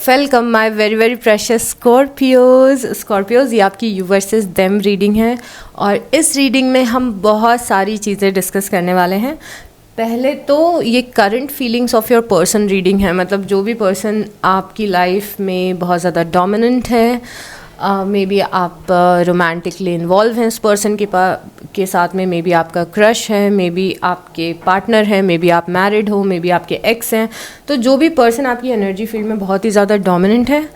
Welcome my very very precious Scorpios. ये आपकी you versus them reading है और इस रीडिंग में हम बहुत सारी चीज़ें डिस्कस करने वाले हैं। पहले तो ये current feelings of your person reading है, मतलब जो भी पर्सन आपकी लाइफ में बहुत ज़्यादा डोमिनेंट है, मे बी आप रोमांटिकली इन्वॉल्व हैं उस पर्सन के साथ में, मे बी आपका क्रश है, मे बी आपके पार्टनर है, मे बी आप मैरिड हो, मे बी आपके एक्स हैं। तो जो भी पर्सन आपकी एनर्जी फील्ड में बहुत ही ज़्यादा डोमिनेंट है,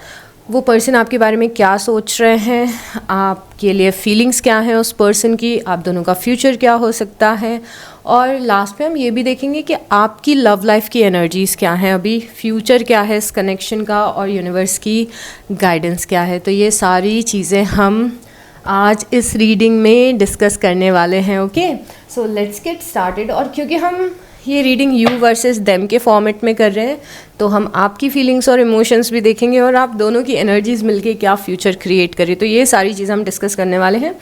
वो पर्सन आपके बारे में क्या सोच रहे हैं, आपके लिए फीलिंग्स क्या हैं उस पर्सन की, आप दोनों का फ्यूचर क्या हो सकता है, और लास्ट में हम ये भी देखेंगे कि आपकी लव लाइफ की एनर्जीज़ क्या हैं, अभी फ्यूचर क्या है इस कनेक्शन का, और यूनिवर्स की गाइडेंस क्या है। तो ये सारी चीज़ें हम आज इस रीडिंग में डिस्कस करने वाले हैं। Okay, so let's get started. और क्योंकि हम ये रीडिंग यू वर्सेस देम के फॉर्मेट में कर रहे हैं, तो हम आपकी फीलिंग्स और इमोशंस भी देखेंगे और आप दोनों की एनर्जीज़ मिलके क्या फ्यूचर क्रिएट करें। तो ये सारी चीज़ें हम डिस्कस करने वाले हैं।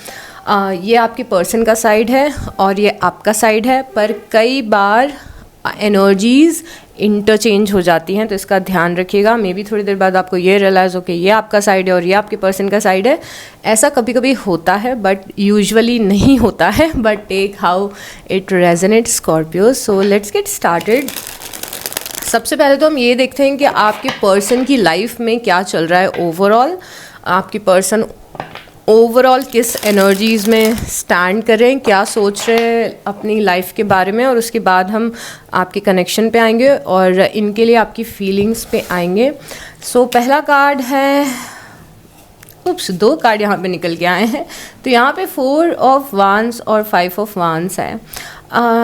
ये आपके पर्सन का साइड है और ये आपका साइड है, पर कई बार एनर्जीज़ इंटरचेंज हो जाती हैं, तो इसका ध्यान रखिएगा। मे बी थोड़ी देर बाद आपको ये रियलाइज़ हो कि ये आपका साइड है और ये आपके पर्सन का साइड है। ऐसा कभी कभी होता है बट यूजुअली नहीं होता है, but take how it resonate Scorpio. So let's get started. सबसे पहले तो हम ये देखते हैं कि आपके पर्सन की लाइफ में क्या चल रहा है ओवरऑल। आपकी पर्सन ओवरऑल किस एनर्जीज़ में स्टैंड कर रहे हैं, क्या सोच रहे हैं अपनी लाइफ के बारे में, और उसके बाद हम आपके कनेक्शन पे आएंगे और इनके लिए आपकी फीलिंग्स पे आएंगे। सो पहला कार्ड है, दो कार्ड यहाँ पे निकल के आए हैं। तो यहाँ पे 4 ऑफ वांस और 5 ऑफ वांस है।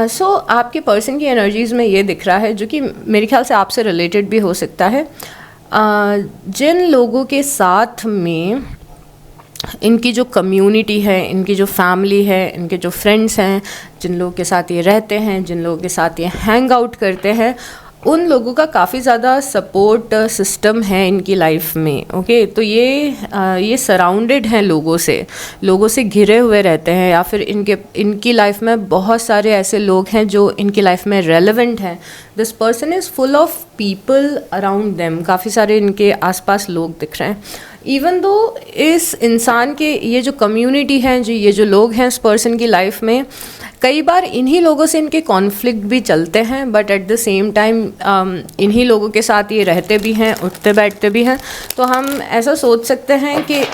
सो आपके पर्सन की एनर्जीज़ में ये दिख रहा है, जो कि मेरे ख्याल से आपसे रिलेटेड भी हो सकता है। जिन लोगों के साथ में इनकी जो कम्युनिटी है, इनकी जो फैमिली है, इनके जो फ्रेंड्स हैं, जिन लोगों के साथ ये रहते हैं, जिन लोगों के साथ ये हैंग आउट करते हैं, उन लोगों का काफ़ी ज़्यादा सपोर्ट सिस्टम है इनकी लाइफ में। ओके, तो ये सराउंडेड हैं लोगों से घिरे हुए रहते हैं, या फिर इनकी लाइफ में बहुत सारे ऐसे लोग हैं जो इनकी लाइफ में रेलेवेंट हैं। This person is full of people around them. काफ़ी सारे इनके आसपास लोग दिख रहे हैं। इवन दो इस इंसान के ये जो कम्युनिटी है, ये जो लोग हैं इस पर्सन की लाइफ में, कई बार इन्हीं लोगों से इनके कॉन्फ्लिक्ट भी चलते हैं, but at the same time इन्हीं लोगों के साथ ये रहते भी हैं, उठते बैठते भी हैं। तो हम ऐसा सोच सकते हैं कि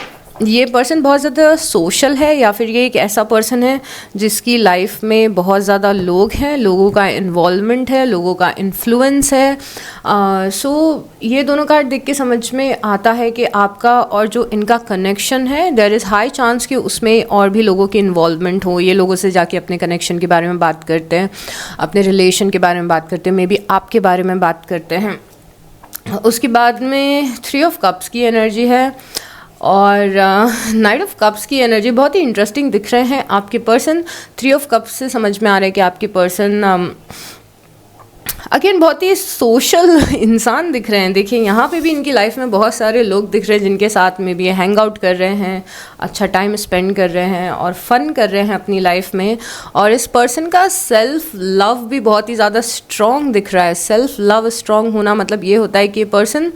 ये पर्सन बहुत ज़्यादा सोशल है, या फिर ये एक ऐसा पर्सन है जिसकी लाइफ में बहुत ज़्यादा लोग हैं, लोगों का इन्वॉल्वमेंट है, लोगों का इन्फ्लुएंस है। सो ये दोनों कार्ड देख के समझ में आता है कि आपका और जो इनका कनेक्शन है, देयर इज़ हाई चांस कि उसमें और भी लोगों की इन्वॉल्वमेंट हो। ये लोगों से जाके अपने कनेक्शन के बारे में बात करते हैं, अपने रिलेशन के बारे में बात करते हैं, मे बी आपके बारे में बात करते हैं। उसके बाद में 3 ऑफ कप्स की एनर्जी है और नाइट ऑफ कप्स की एनर्जी। बहुत ही इंटरेस्टिंग दिख रहे हैं आपके पर्सन। 3 ऑफ कप्स से समझ में आ रहा है कि आपके पर्सन अगेन बहुत ही सोशल इंसान दिख रहे हैं। देखिए यहाँ पे भी इनकी लाइफ में बहुत सारे लोग दिख रहे हैं जिनके साथ में भी ये हैंग आउट कर रहे हैं, अच्छा टाइम स्पेंड कर रहे हैं और फन कर रहे हैं अपनी लाइफ में। और इस पर्सन का सेल्फ लव भी बहुत ही ज़्यादा स्ट्रॉन्ग दिख रहा है। सेल्फ लव स्ट्रॉन्ग होना मतलब ये होता है कि ये पर्सन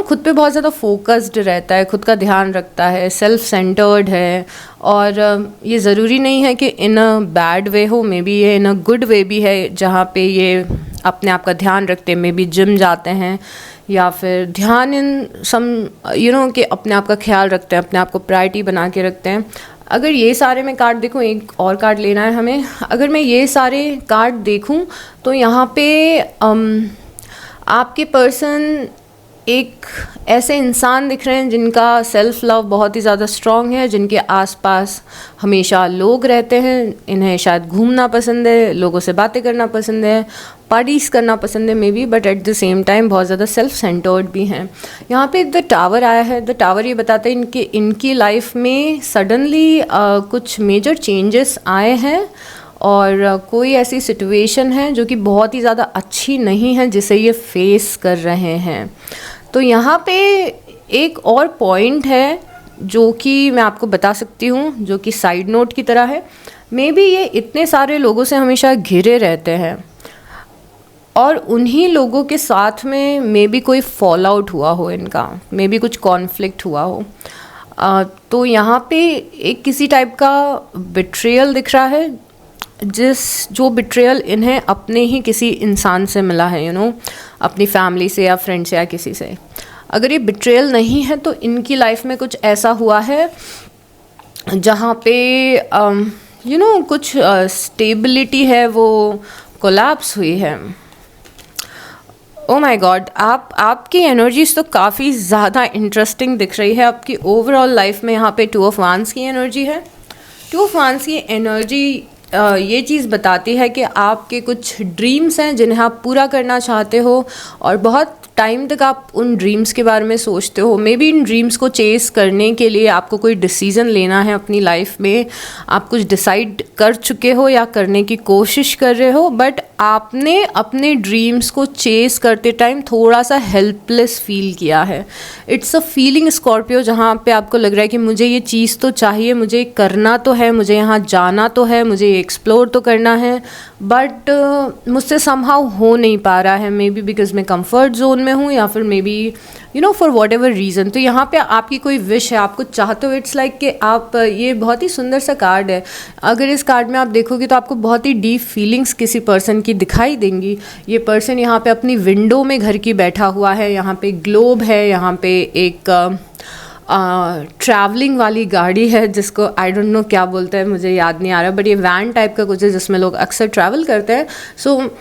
खुद पे बहुत ज़्यादा फोकस्ड रहता है, खुद का ध्यान रखता है, सेल्फ सेंटर्ड है। और ये ज़रूरी नहीं है कि इन अ बैड वे हो, मे बी ये इन अ गुड वे भी है, जहाँ पे ये अपने आप का ध्यान रखते हैं, मे बी जिम जाते हैं, या फिर ध्यान इन सम कि अपने आप का ख्याल रखते हैं, अपने आप को प्रायोरिटी बना के रखते हैं। अगर ये सारे मैं कार्ड देखूँ, एक और कार्ड लेना है हमें, अगर मैं ये सारे कार्ड देखूँ तो यहाँ पे आपके पर्सन एक ऐसे इंसान दिख रहे हैं जिनका सेल्फ लव बहुत ही ज़्यादा स्ट्रॉन्ग है, जिनके आसपास हमेशा लोग रहते हैं, इन्हें शायद घूमना पसंद है, लोगों से बातें करना पसंद है, पार्टीज़ करना पसंद है may be, but at the same time बहुत ज़्यादा सेल्फ सेंटर्ड भी हैं। यहाँ पे द टावर आया है। द टावर ये बताता है इनकी लाइफ में सडनली कुछ मेजर चेंजेस आए हैं और कोई ऐसी सिचुएशन है जो कि बहुत ही ज़्यादा अच्छी नहीं है जिसे ये फेस कर रहे हैं। तो यहाँ पे एक और पॉइंट है जो कि मैं आपको बता सकती हूँ, जो कि साइड नोट की तरह है। मे बी ये इतने सारे लोगों से हमेशा घिरे रहते हैं और उन्हीं लोगों के साथ में मे बी कोई फॉल आउट हुआ हो इनका, मे बी कुछ कॉन्फ्लिक्ट हुआ हो। तो यहाँ पे एक किसी टाइप का बिट्रेयल दिख रहा है, जो बिट्रेयल इन्हें अपने ही किसी इंसान से मिला है, अपनी फैमिली से या फ्रेंड से या किसी से। अगर ये बिट्रेयल नहीं है तो इनकी लाइफ में कुछ ऐसा हुआ है जहाँ पे कुछ स्टेबिलिटी है वो कोलैप्स हुई है। ओ माय गॉड, आपकी एनर्जीज तो काफ़ी ज़्यादा इंटरेस्टिंग दिख रही है। आपकी ओवरऑल लाइफ में यहाँ पे 2 ऑफ वांड्स की एनर्जी है। 2 ऑफ वांड्स की एनर्जी ये चीज़ बताती है कि आपके कुछ ड्रीम्स हैं जिन्हें आप पूरा करना चाहते हो, और बहुत टाइम तक आप उन ड्रीम्स के बारे में सोचते हो। मे बी इन ड्रीम्स को चेस करने के लिए आपको कोई डिसीज़न लेना है अपनी लाइफ में, आप कुछ डिसाइड कर चुके हो या करने की कोशिश कर रहे हो, बट आपने अपने ड्रीम्स को चेस करते टाइम थोड़ा सा हेल्पलेस फील किया है। इट्स अ फीलिंग स्कॉर्पियो, जहाँ पे आपको लग रहा है कि मुझे ये चीज़ तो चाहिए, मुझे करना तो है, मुझे यहाँ जाना तो है, मुझे एक्सप्लोर तो करना है, बट मुझसे समहाउ हो नहीं पा रहा है। मे बी बिकॉज मैं कंफर्ट जोन में हूँ, या फिर may be for what ever reason. तो यहाँ पे आपकी कोई विश है, आप कुछ चाहते हो। इट्स लाइक कि आप, ये बहुत ही सुंदर सा कार्ड है। अगर इस कार्ड में आप देखोगे तो आपको बहुत ही डीप फीलिंग्स किसी पर्सन की दिखाई देंगी। ये पर्सन यहाँ पे अपनी विंडो में घर की बैठा हुआ है, यहाँ पे ग्लोब है, यहाँ पे एक ट्रैवलिंग वाली गाड़ी है जिसको आई डोंट नो क्या बोलते हैं, मुझे याद नहीं आ रहा, बट ये वैन टाइप का कुछ है जिसमें लोग अक्सर ट्रैवल करते हैं। सो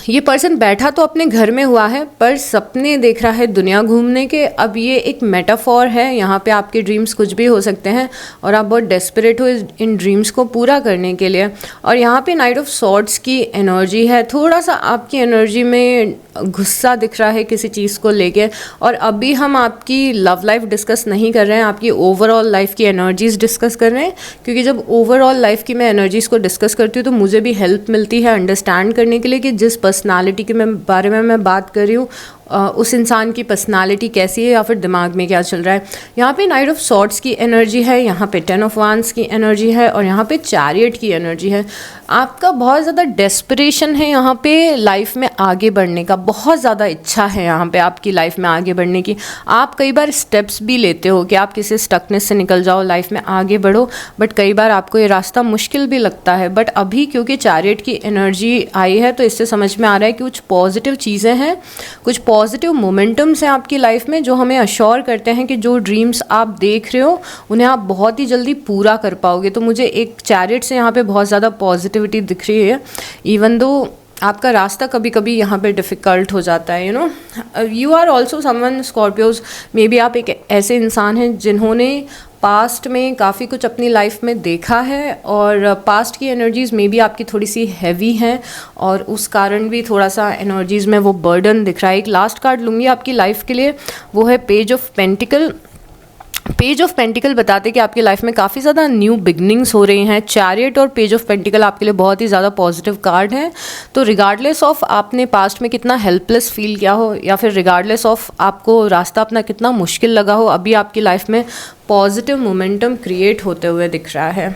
ये पर्सन बैठा तो अपने घर में हुआ है, पर सपने देख रहा है दुनिया घूमने के। अब ये एक मेटाफॉर है, यहाँ पे आपके ड्रीम्स कुछ भी हो सकते हैं और आप बहुत डेस्परेट हो इन ड्रीम्स को पूरा करने के लिए। और यहाँ पे नाइट ऑफ सॉर्ड्स की एनर्जी है, थोड़ा सा आपकी एनर्जी में गुस्सा दिख रहा है किसी चीज़ को लेके। और अभी हम आपकी लव लाइफ डिस्कस नहीं कर रहे हैं, आपकी ओवरऑल लाइफ की एनर्जीज डिस्कस कर रहे हैं, क्योंकि जब ओवरऑल लाइफ की मैं एनर्जीज़ को डिस्कस करती हूँ तो मुझे भी हेल्प मिलती है अंडरस्टैंड करने के लिए कि जिस पर्सनालिटी के बारे में मैं बात कर रही हूँ उस इंसान की पर्सनालिटी कैसी है या फिर दिमाग में क्या चल रहा है। यहाँ पे नाइट ऑफ सॉर्ड्स की एनर्जी है, यहाँ पे 10 ऑफ वांड्स की एनर्जी है, और यहाँ पे चैरियट की एनर्जी है। आपका बहुत ज़्यादा डेस्परेशन है यहाँ पे लाइफ में आगे बढ़ने का, बहुत ज़्यादा इच्छा है यहाँ पे आपकी लाइफ में आगे बढ़ने की। आप कई बार स्टेप्स भी लेते हो कि आप किसी स्टकनेस से निकल जाओ, लाइफ में आगे बढ़ो, बट कई बार आपको ये रास्ता मुश्किल भी लगता है। बट अभी क्योंकि चैरियट की एनर्जी आई है तो इससे समझ में आ रहा है कि कुछ पॉजिटिव चीज़ें हैं, कुछ पॉजिटिव मोमेंटम्स हैं आपकी लाइफ में जो हमें अश्योर करते हैं कि जो ड्रीम्स आप देख रहे हो उन्हें आप बहुत ही जल्दी पूरा कर पाओगे। तो मुझे एक चैरियट से यहाँ पे बहुत ज़्यादा पॉजिटिविटी दिख रही है, इवन दो आपका रास्ता कभी कभी यहाँ पे डिफ़िकल्ट हो जाता है। You are also someone Scorpios, maybe आप एक ऐसे इंसान हैं जिन्होंने पास्ट में काफ़ी कुछ अपनी लाइफ में देखा है, और पास्ट की एनर्जीज़ मे बी आपकी थोड़ी सी हैवी हैं, और उस कारण भी थोड़ा सा एनर्जीज़ में वो बर्डन दिख रहा है। एक लास्ट कार्ड लूँगी आपकी लाइफ के लिए, वो है page of pentacle. Page of pentacle बताते कि आपकी लाइफ में काफ़ी ज़्यादा न्यू बिगनिंग्स हो रही हैं। चैरियट और पेज ऑफ पेंटिकल आपके लिए बहुत ही ज़्यादा पॉजिटिव कार्ड हैं। तो रिगार्डलेस ऑफ आपने पास्ट में कितना हेल्पलेस फील किया हो, या फिर रिगार्डलेस ऑफ आपको रास्ता अपना कितना मुश्किल लगा हो, अभी आपकी लाइफ में पॉजिटिव मोमेंटम क्रिएट होते हुए दिख रहा है।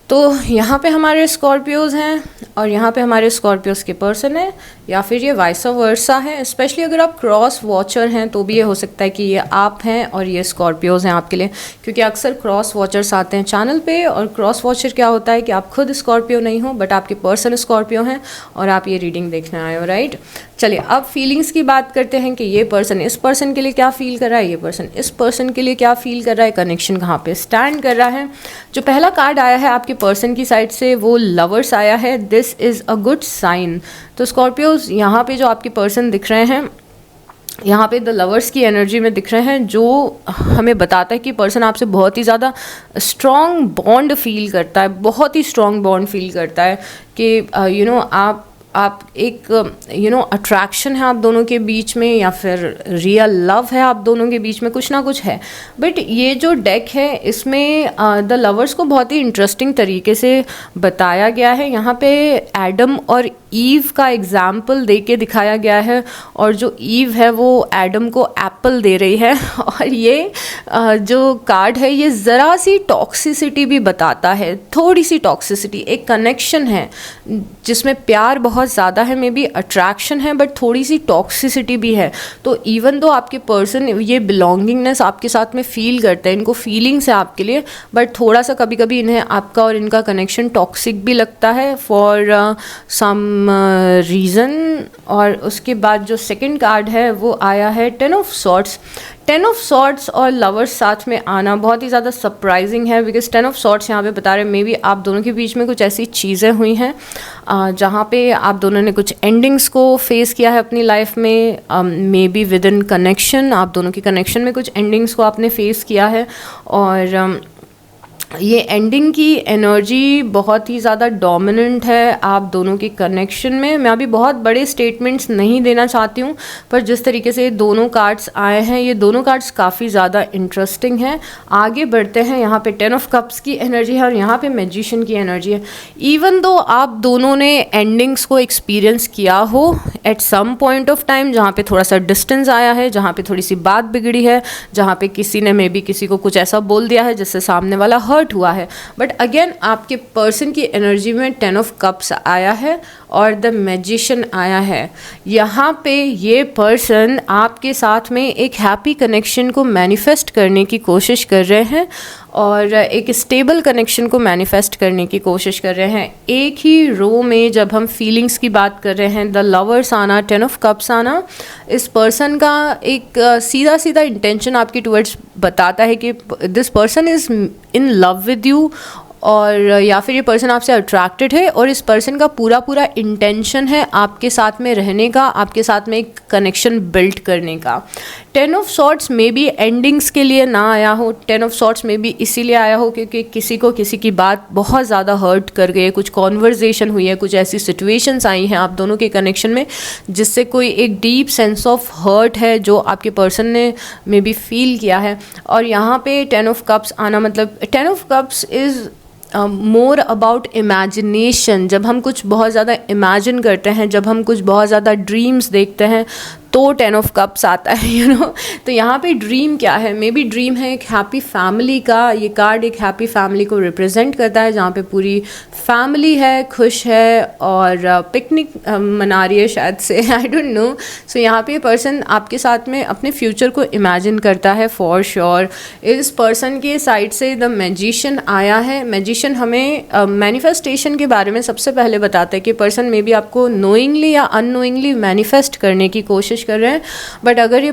तो यहाँ पे हमारे स्कॉर्पियोज़ हैं, और यहाँ पे हमारे स्कॉर्पियोज़ के पर्सन है, या फिर ये वाइस वर्सा है। स्पेशली अगर आप क्रॉस वॉचर हैं तो भी ये हो सकता है कि ये आप हैं और ये स्कॉर्पियोज़ हैं आपके लिए, क्योंकि अक्सर क्रॉस वॉचर्स आते हैं चैनल पे। और क्रॉस वॉचर क्या होता है कि आप खुद स्कॉर्पियो नहीं हो, बट आपके पर्सन स्कॉर्पियो हैं और आप ये रीडिंग देखने आए हो, राइट। चलिए अब फीलिंग्स की बात करते हैं कि ये पर्सन इस पर्सन के लिए क्या फील कर रहा है, ये पर्सन इस पर्सन के लिए क्या फील कर रहा है, कनेक्शन कहाँ पे स्टैंड कर रहा है। जो पहला कार्ड आया है आपके पर्सन की साइड से वो लवर्स आया है, this is a good sign. तो स्कॉर्पियोज यहाँ पे जो आपके पर्सन दिख रहे हैं, यहाँ पे द लवर्स की एनर्जी में दिख रहे हैं, जो हमें बताता है कि पर्सन आपसे बहुत ही ज़्यादा स्ट्रॉन्ग बॉन्ड फील करता है, बहुत ही स्ट्रॉन्ग बॉन्ड फील करता है कि आप एक अट्रैक्शन है आप दोनों के बीच में, या फिर रियल लव है आप दोनों के बीच में, कुछ ना कुछ है। बट ये जो डेक है इसमें द लवर्स को बहुत ही इंटरेस्टिंग तरीके से बताया गया है। यहाँ पे एडम और ईव का एग्जाम्पल दे के दिखाया गया है, और जो ईव है वो एडम को एप्पल दे रही है। और ये जो कार्ड है ये ज़रा सी टॉक्सिसिटी भी बताता है, थोड़ी सी टॉक्सिसिटी, एक कनेक्शन है जिसमें प्यार बहुत ज़्यादा है, मे बी अट्रैक्शन है, बट थोड़ी सी टॉक्सिसिटी भी है। तो इवन दो आपके पर्सन ये बिलोंगिंगनेस आपके साथ में फील करते हैं, इनको फीलिंग्स है आपके लिए, बट थोड़ा सा कभी कभी इन्हें आपका और इनका कनेक्शन टॉक्सिक भी लगता है फॉर सम रीज़न। और उसके बाद जो सेकंड कार्ड है वो आया है 10 ऑफ सॉर्ड्स। 10 ऑफ सॉर्ड्स और लवर्स साथ में आना बहुत ही ज़्यादा सरप्राइजिंग है, बिकॉज 10 ऑफ सॉर्ड्स यहाँ पे बता रहे हैं मे बी आप दोनों के बीच में कुछ ऐसी चीज़ें हुई हैं जहाँ पे आप दोनों ने कुछ एंडिंग्स को फेस किया है अपनी लाइफ में, may be with in connection, आप दोनों की कनेक्शन में कुछ एंडिंग्स को आपने फेस किया है। और ये एंडिंग की एनर्जी बहुत ही ज़्यादा डोमिनेंट है आप दोनों के कनेक्शन में। मैं अभी बहुत बड़े स्टेटमेंट्स नहीं देना चाहती हूँ, पर जिस तरीके से ये दोनों कार्ड्स आए हैं, ये दोनों कार्ड्स काफ़ी ज़्यादा इंटरेस्टिंग हैं। आगे बढ़ते हैं, यहाँ पे 10 ऑफ कप्स की एनर्जी है और यहाँ पे मैजिशियन की एनर्जी है। इवन दो आप दोनों ने एंडिंग्स को एक्सपीरियंस किया हो at some point of time, जहाँ पे थोड़ा सा डिस्टेंस आया है, जहाँ पे थोड़ी सी बात बिगड़ी है, जहाँ पे किसी ने मे बी किसी को कुछ ऐसा बोल दिया है जिससे सामने वाला हर्ट हुआ है, बट अगेन आपके पर्सन की एनर्जी में 10 ऑफ कप्स आया है और द मैजिशियन आया है। यहाँ पे ये पर्सन आपके साथ में एक हैप्पी कनेक्शन को मैनिफेस्ट करने की कोशिश कर रहे हैं और एक स्टेबल कनेक्शन को मैनिफेस्ट करने की कोशिश कर रहे हैं। एक ही रो में जब हम फीलिंग्स की बात कर रहे हैं, द लवर्स आना, 10 ऑफ कप्स आना, इस पर्सन का एक सीधा सीधा इंटेंशन आपकी टुवर्ड्स बताता है कि this person is in love with you, और या फिर ये पर्सन आपसे अट्रैक्टेड है और इस पर्सन का पूरा पूरा इंटेंशन है आपके साथ में रहने का, आपके साथ में एक कनेक्शन बिल्ड करने का। 10 ऑफ सॉर्ट्स में भी एंडिंग्स के लिए ना आया हो, 10 ऑफ सॉर्ट्स में भी इसीलिए आया हो क्योंकि किसी को किसी की बात बहुत ज़्यादा हर्ट कर गई है, कुछ कॉन्वर्जेशन हुई है, कुछ ऐसी सिचुएशंस आई हैं आप दोनों के कनेक्शन में जिससे कोई एक डीप सेंस ऑफ हर्ट है जो आपके पर्सन ने मे बी फील किया है। और यहाँ पे 10 ऑफ कप्स आना मतलब 10 of cups is more about imagination. जब हम कुछ बहुत ज़्यादा इमेजिन करते हैं, जब हम कुछ बहुत ज़्यादा ड्रीम्स देखते हैं तो 10 ऑफ कप्स आता है, यू नो। तो यहाँ पे ड्रीम क्या है, मे बी ड्रीम है एक हैप्पी फैमिली का। ये कार्ड एक हैप्पी फैमिली को रिप्रेजेंट करता है जहाँ पे पूरी फैमिली है, खुश है और पिकनिक मना रही है शायद से, आई डोंट नो। सो यहाँ पे पर्सन आपके साथ में अपने फ्यूचर को इमेजिन करता है फॉर श्योर। इस पर्सन के साइड से द मैजिशियन आया है। मैजिशियन हमें मैनिफेस्टेशन के बारे में सबसे पहले बताता है कि पर्सन मे बी आपको नोइंगली या अननोइंगली मैनिफेस्ट करने की कोशिश कर रहे हैं, बट अगर ये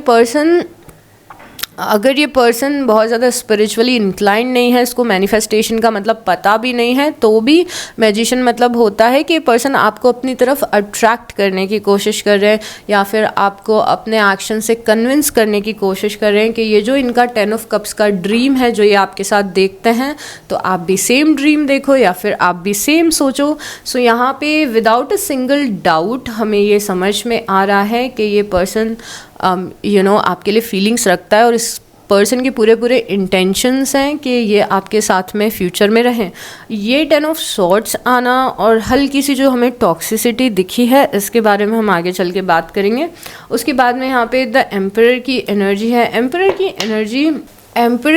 पर्सन बहुत ज़्यादा स्पिरिचुअली इंक्लाइंड नहीं है, इसको मैनिफेस्टेशन का मतलब पता भी नहीं है, तो भी मैजिशियन मतलब होता है कि पर्सन आपको अपनी तरफ अट्रैक्ट करने की कोशिश कर रहे हैं या फिर आपको अपने एक्शन से कन्विंस करने की कोशिश कर रहे हैं कि ये जो इनका 10 ऑफ कप्स का ड्रीम है जो ये आपके साथ देखते हैं, तो आप भी सेम ड्रीम देखो या फिर आप भी सेम सोचो। सो यहाँ पे विदाउट अ सिंगल डाउट हमें ये समझ में आ रहा है कि ये पर्सन यू नो आपके लिए फीलिंग्स रखता है और इस पर्सन के पूरे पूरे इंटेंशंस हैं कि ये आपके साथ में फ्यूचर में रहें। ये 10 ऑफ सॉर्ड्स आना और हल्की सी जो हमें टॉक्सिसिटी दिखी है इसके बारे में हम आगे चल के बात करेंगे। उसके बाद में यहाँ पे द एम्परर की एनर्जी है। एम्परर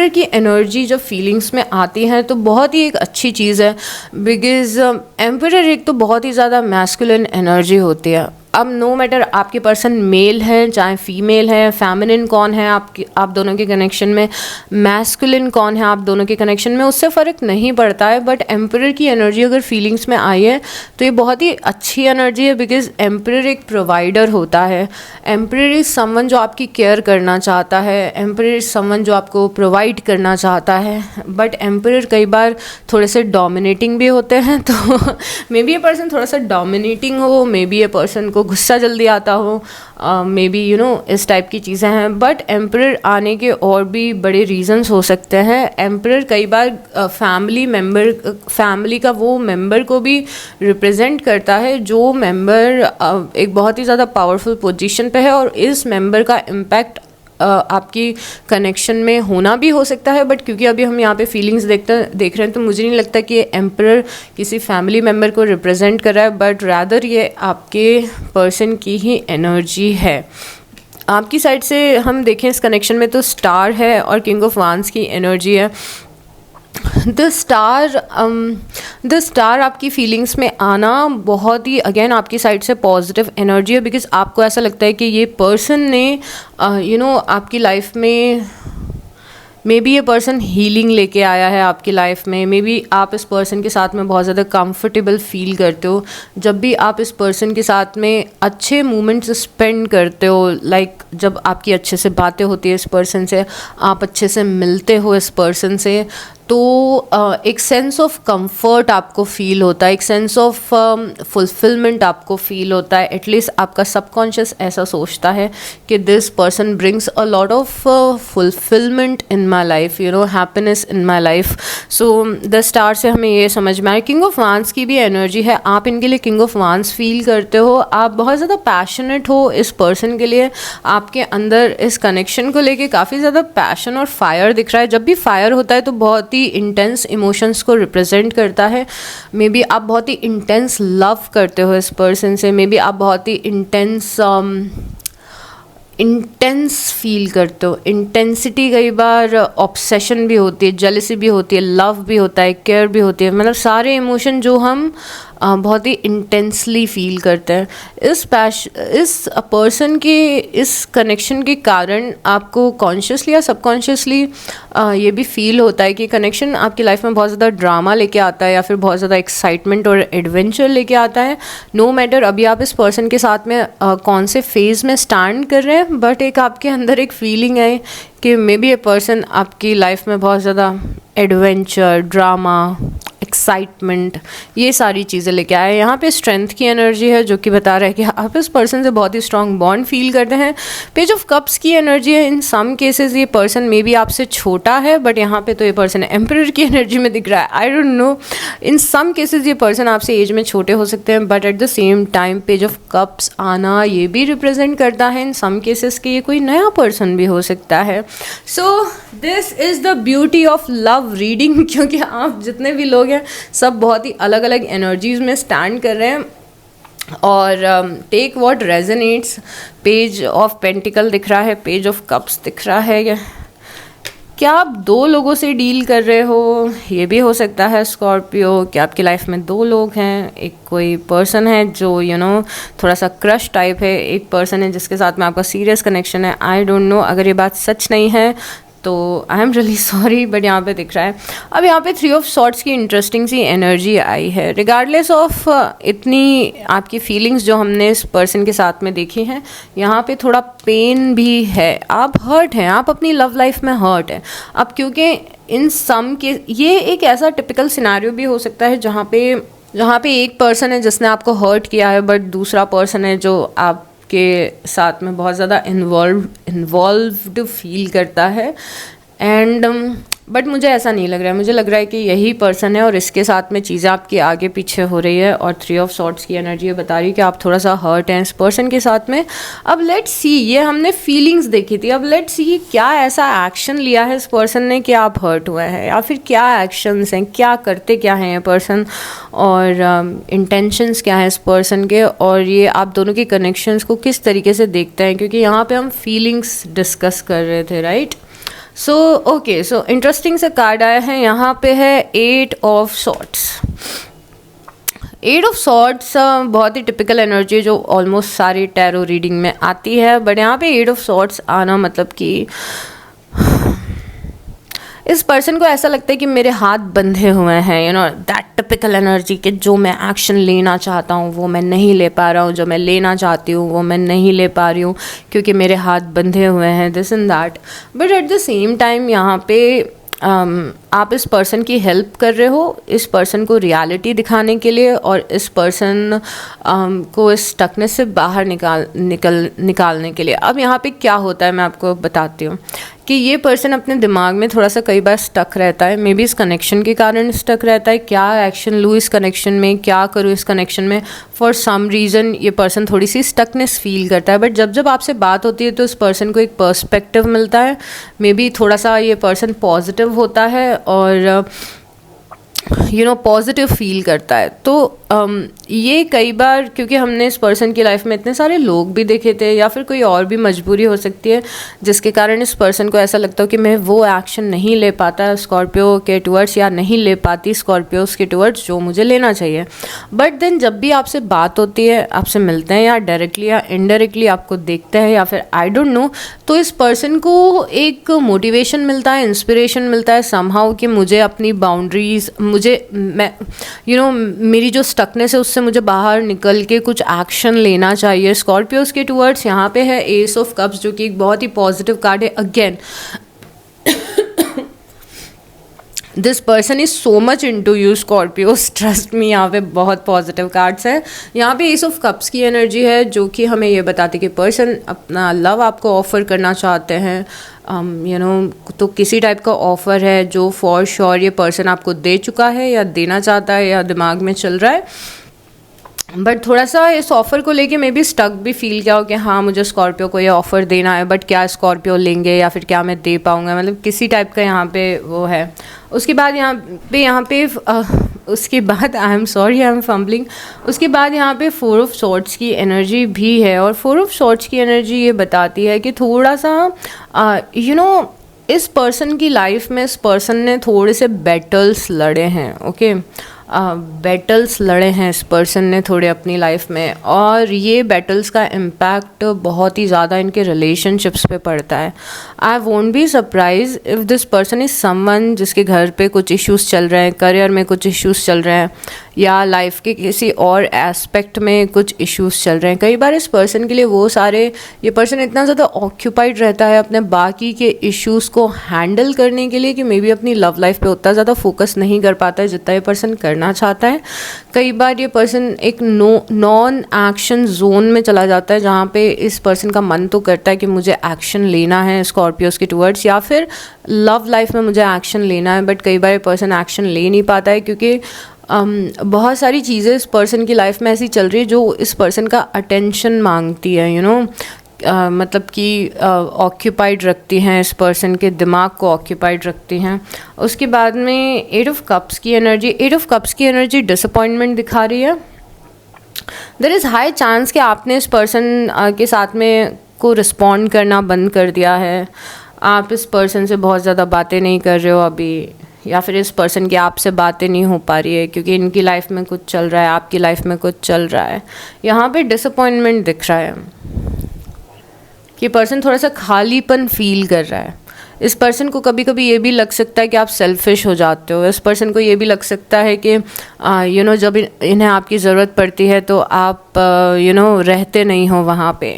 की एनर्जी जब फीलिंग्स में आती है तो बहुत ही एक अच्छी चीज़ है, बिकॉज एम्परर एक तो बहुत ही ज़्यादा मैस्कुलिन एनर्जी होती है। अब नो मैटर आपके पर्सन मेल है चाहे फीमेल है, फेमिनिन कौन है आप दोनों के कनेक्शन में, मैस्कुलिन कौन है आप दोनों के कनेक्शन में, उससे फ़र्क नहीं पड़ता है। बट एम्परर की एनर्जी अगर फीलिंग्स में आई है तो ये बहुत ही अच्छी एनर्जी है, बिकॉज एम्परर एक प्रोवाइडर होता है। एम्परर इज समवन जो आपकी केयर करना चाहता है, एम्परर इज समवन जो आपको प्रोवाइड करना चाहता है। बट एम्परर कई बार थोड़े से डोमिनेटिंग भी होते हैं, तो मे बी ये पर्सन थोड़ा सा डोमिनेटिंग हो, मे बी ये पर्सन को गुस्सा जल्दी आता हो, मे बी यू नो इस टाइप की चीज़ें हैं। बट एम्परर आने के और भी बड़े रीजंस हो सकते हैं। एम्परर कई बार फैमिली का वो मेंबर को भी रिप्रेजेंट करता है जो मेंबर एक बहुत ही ज़्यादा पावरफुल पोजीशन पे है और इस मेंबर का इम्पैक्ट आपकी कनेक्शन में होना भी हो सकता है, बट क्योंकि अभी हम यहाँ पे फीलिंग्स देख रहे हैं तो मुझे नहीं लगता कि ये एम्परर किसी फैमिली मेम्बर को रिप्रेजेंट कर रहा है, बट रैदर ये आपके पर्सन की ही एनर्जी है। आपकी साइड से हम देखें इस कनेक्शन में तो स्टार है और किंग ऑफ वांड्स की एनर्जी है। द स्टार आपकी फीलिंग्स में आना बहुत ही अगेन आपकी साइड से पॉजिटिव एनर्जी है, बिकॉज आपको ऐसा लगता है कि ये पर्सन ने आपकी लाइफ में मे बी ये पर्सन हीलिंग लेके आया है आपकी लाइफ में। मे बी आप इस पर्सन के साथ में बहुत ज़्यादा कंफर्टेबल फील करते हो जब भी आप इस पर्सन के साथ में अच्छे मोमेंट्स स्पेंड करते हो, लाइक जब आपकी अच्छे से बातें होती है इस पर्सन से, आप अच्छे से मिलते हो इस पर्सन से, तो एक सेंस ऑफ कंफर्ट आपको फील होता है, एक सेंस ऑफ फुलफिलमेंट आपको फील होता है। एटलीस्ट आपका सबकॉन्शियस ऐसा सोचता है कि this person brings a lot of fulfilment in my life, happiness in my life. So the star से हमें ये समझ में आया। किंग ऑफ वांड्स की भी एनर्जी है, आप इनके लिए किंग ऑफ वांड्स फील करते हो, आप बहुत ज़्यादा पैशनेट हो इस पर्सन के लिए, आपके अंदर इस कनेक्शन को लेके काफ़ी ज़्यादा पैशन और फायर दिख रहा है। जब भी फायर होता है तो बहुत ही इंटेंस इमोशंस को रिप्रेजेंट करता है। मे बी आप बहुत ही इंटेंस लव करते हो इस पर्सन से, मे बी आप बहुत ही इंटेंस फील करते हो। इंटेंसिटी कई बार ऑब्सेशन भी होती है, जेलसी भी होती है, लव भी होता है, केयर भी होती है, मतलब सारे इमोशन जो हम बहुत ही इंटेंसली फील करते हैं। इस पर्सन के इस कनेक्शन के कारण आपको कॉन्शियसली या सबकॉन्शियसली ये भी फील होता है कि कनेक्शन आपकी लाइफ में बहुत ज़्यादा ड्रामा लेके आता है या फिर बहुत ज़्यादा एक्साइटमेंट और एडवेंचर लेके आता है। नो मैटर अभी आप इस पर्सन के साथ में कौन से फेज़ में स्टैंड कर रहे हैं, बट एक आपके अंदर एक फीलिंग है कि मे बी ये पर्सन आपकी लाइफ में बहुत ज़्यादा एडवेंचर, ड्रामा, एक्साइटमेंट, ये सारी चीज़ें लेके आए। यहाँ पे स्ट्रेंथ की एनर्जी है जो कि बता रहा है कि आप इस पर्सन से बहुत ही स्ट्रॉन्ग बॉन्ड फील करते हैं। पेज ऑफ कप्स की एनर्जी है। इन सम केसेस ये पर्सन मे बी आपसे छोटा है, बट यहाँ पे तो ये पर्सन एम्परर की एनर्जी में दिख रहा है। I don't know, in some cases ये पर्सन आपसे एज में छोटे हो सकते हैं, but at the same time page of cups आना ये भी रिप्रेजेंट करता है इन सम केसेस कि ये कोई नया पर्सन भी हो सकता है। So this is the beauty of love reading, क्योंकि आप जितने भी लोग हैं सब बहुत ही अलग अलग एनर्जीज में स्टैंड कर रहे हैं और take what resonates. Page of pentacles दिख रहा है, पेज ऑफ कप्स दिख रहा है। क्या आप दो लोगों से डील कर रहे हो? ये भी हो सकता है स्कॉर्पियो, कि आपकी लाइफ में दो लोग हैं। एक कोई पर्सन है जो थोड़ा सा क्रश टाइप है, एक पर्सन है जिसके साथ में आपका सीरियस कनेक्शन है। आई डोंट नो, अगर ये बात सच नहीं है तो I am really sorry, but यहाँ पे दिख रहा है। अब यहाँ पे 3 ऑफ सॉर्ट्स की इंटरेस्टिंग सी एनर्जी आई है। रिगार्डलेस ऑफ इतनी आपकी फीलिंग्स जो हमने इस पर्सन के साथ में देखी हैं, यहाँ पे थोड़ा पेन भी है। आप हर्ट हैं, आप अपनी लव लाइफ में हर्ट हैं। अब क्योंकि इन सम के ये एक ऐसा टिपिकल सिनारियो भी हो सकता है जहाँ पे एक पर्सन है जिसने आपको हर्ट किया है, बट दूसरा पर्सन है जो आप के साथ में बहुत ज़्यादा इन्वॉल्व्ड फील करता है। एंड बट मुझे ऐसा नहीं लग रहा है, मुझे लग रहा है कि यही पर्सन है और इसके साथ में चीज़ें आपके आगे पीछे हो रही है। और 3 ऑफ सॉर्ट्स की एनर्जी ये बता रही है कि आप थोड़ा सा हर्ट हैं इस पर्सन के साथ में। अब लेट्स सी, ये हमने फीलिंग्स देखी थी, अब लेट्स सी क्या ऐसा एक्शन लिया है इस पर्सन ने कि आप हर्ट हुए हैं, या फिर क्या एक्शंस हैं, क्या करते क्या हैं ये पर्सन, और इंटेंशंस क्या हैं इस पर्सन के, और ये आप दोनों के कनेक्शंस को किस तरीके से देखते हैं, क्योंकि यहाँ पे हम फीलिंग्स डिस्कस कर रहे थे, right. So okay, so interesting से कार्ड आया है। यहाँ पे है 8 ऑफ सॉर्ट्स। 8 ऑफ सॉर्ट्स बहुत ही टिपिकल एनर्जी है जो ऑलमोस्ट सारी टैरो रीडिंग में आती है, बट यहाँ पे 8 ऑफ सॉर्ट्स आना मतलब कि इस पर्सन को ऐसा लगता है कि मेरे हाथ बंधे हुए हैं, दैट टिपिकल एनर्जी कि जो मैं एक्शन लेना चाहता हूँ वो मैं नहीं ले पा रहा हूँ, जो मैं लेना चाहती हूँ वो मैं नहीं ले पा रही हूँ क्योंकि मेरे हाथ बंधे हुए हैं, this and that. But at the same time यहाँ पे आप इस पर्सन की हेल्प कर रहे हो इस पर्सन को रियलिटी दिखाने के लिए और इस पर्सन को इस स्टकनेस से बाहर निकालने के लिए। अब यहाँ पे क्या होता है मैं आपको बताती हूँ कि ये पर्सन अपने दिमाग में थोड़ा सा कई बार स्टक रहता है, मे बी इस कनेक्शन के कारण स्टक रहता है। क्या एक्शन लूँ इस कनेक्शन में, क्या करूँ इस कनेक्शन में, फॉर सम रीज़न ये पर्सन थोड़ी सी स्टकनेस फील करता है। बट जब जब आपसे बात होती है तो इस पर्सन को एक पर्सपेक्टिव मिलता है, मे बी थोड़ा सा ये पर्सन पॉजिटिव होता है और पॉजिटिव फील करता है। तो ये कई बार क्योंकि हमने इस पर्सन की लाइफ में इतने सारे लोग भी देखे थे या फिर कोई और भी मजबूरी हो सकती है जिसके कारण इस पर्सन को ऐसा लगता हो कि मैं वो एक्शन नहीं ले पाता स्कॉर्पियो के टुवर्ड्स या नहीं ले पाती स्कॉर्पियोज के टुवर्ड्स जो मुझे लेना चाहिए। बट देन जब भी आपसे बात होती है, आपसे मिलते हैं या डायरेक्टली या इनडायरेक्टली आपको देखते हैं या फिर आई डोंट नो, तो इस पर्सन को एक मोटिवेशन मिलता है, इंस्पिरेशन मिलता है समहाउ कि मुझे अपनी बाउंड्रीज मेरी जो स्टकनेस है उससे मुझे बाहर निकल के कुछ एक्शन लेना चाहिए स्कॉर्पियोज के टुवर्ड्स। यहाँ पे है एस ऑफ कप्स जो कि एक बहुत ही पॉजिटिव कार्ड है। Again this person is so much into you Scorpios, trust me. यहाँ पे बहुत पॉजिटिव कार्ड्स है। यहाँ पे एस ऑफ कप्स की एनर्जी है जो कि हमें ये बताती है कि पर्सन अपना लव आपको ऑफर करना चाहते हैं। तो किसी टाइप का ऑफर है जो फॉर श्योर ये पर्सन आपको दे चुका है या देना चाहता है या दिमाग में चल रहा है। बट थोड़ा सा इस ऑफ़र को लेके मे बी स्टक भी फील किया हो कि हाँ मुझे स्कॉर्पियो को ये ऑफ़र देना है, बट क्या स्कॉर्पियो लेंगे या फिर क्या मैं दे पाऊँगा, मतलब किसी टाइप का यहाँ पे वो है। उसके बाद यहाँ पे उसके बाद I am sorry I am fumbling, उसके बाद यहाँ पे 4 ऑफ सॉर्ड्स की एनर्जी भी है। और 4 ऑफ सॉर्ड्स की एनर्जी ये बताती है कि थोड़ा सा इस पर्सन की लाइफ में इस पर्सन ने थोड़े से बैटल्स लड़े हैं। ओके, बैटल्स लड़े हैं इस पर्सन ने थोड़े अपनी लाइफ में, और ये बैटल्स का इम्पैक्ट बहुत ही ज़्यादा इनके रिलेशनशिप्स पे पड़ता है। I won't be surprise if this person is someone जिसके घर पे कुछ इश्यूज़ चल रहे हैं, करियर में कुछ इश्यूज़ चल रहे हैं या लाइफ के किसी और एस्पेक्ट में कुछ इश्यूज़ चल रहे हैं। कई बार इस पर्सन के लिए वो सारे, ये पर्सन इतना ज़्यादा ऑक्यूपाइड रहता है अपने बाकी के इश्यूज़ को हैंडल करने के लिए कि मे बी अपनी लव लाइफ पे उतना ज़्यादा फोकस नहीं कर पाता है जितना ये पर्सन करना चाहता है। कई बार ये पर्सन एक नॉन एक्शन जोन में चला जाता है जहाँ पे इस पर्सन का मन तो करता है कि मुझे एक्शन लेना है स्कॉर्पियोज के टुवर्ड्स या फिर लव लाइफ में मुझे एक्शन लेना है, बट कई बार ये पर्सन एक्शन ले नहीं पाता है क्योंकि बहुत सारी चीज़ें इस पर्सन की लाइफ में ऐसी चल रही है जो इस पर्सन का अटेंशन मांगती है, मतलब कि ऑक्यूपाइड रखती हैं, इस पर्सन के दिमाग को ऑक्यूपाइड रखती हैं। उसके बाद में 8 ऑफ कप्स की एनर्जी डिसअपॉइंटमेंट दिखा रही है। देयर इज़ हाई चांस कि आपने इस पर्सन के साथ में को रिस्पॉन्ड करना बंद कर दिया है। आप इस पर्सन से बहुत ज़्यादा बातें नहीं कर रहे हो अभी, या फिर इस पर्सन की आपसे बातें नहीं हो पा रही है क्योंकि इनकी लाइफ में कुछ चल रहा है, आपकी लाइफ में कुछ चल रहा है। यहाँ पे डिसअपॉइंटमेंट दिख रहा है कि पर्सन थोड़ा सा खालीपन फील कर रहा है। इस पर्सन को कभी कभी ये भी लग सकता है कि आप सेल्फिश हो जाते हो। इस पर्सन को ये भी लग सकता है कि जब इन्हें आपकी ज़रूरत पड़ती है तो आप रहते नहीं हो वहाँ पे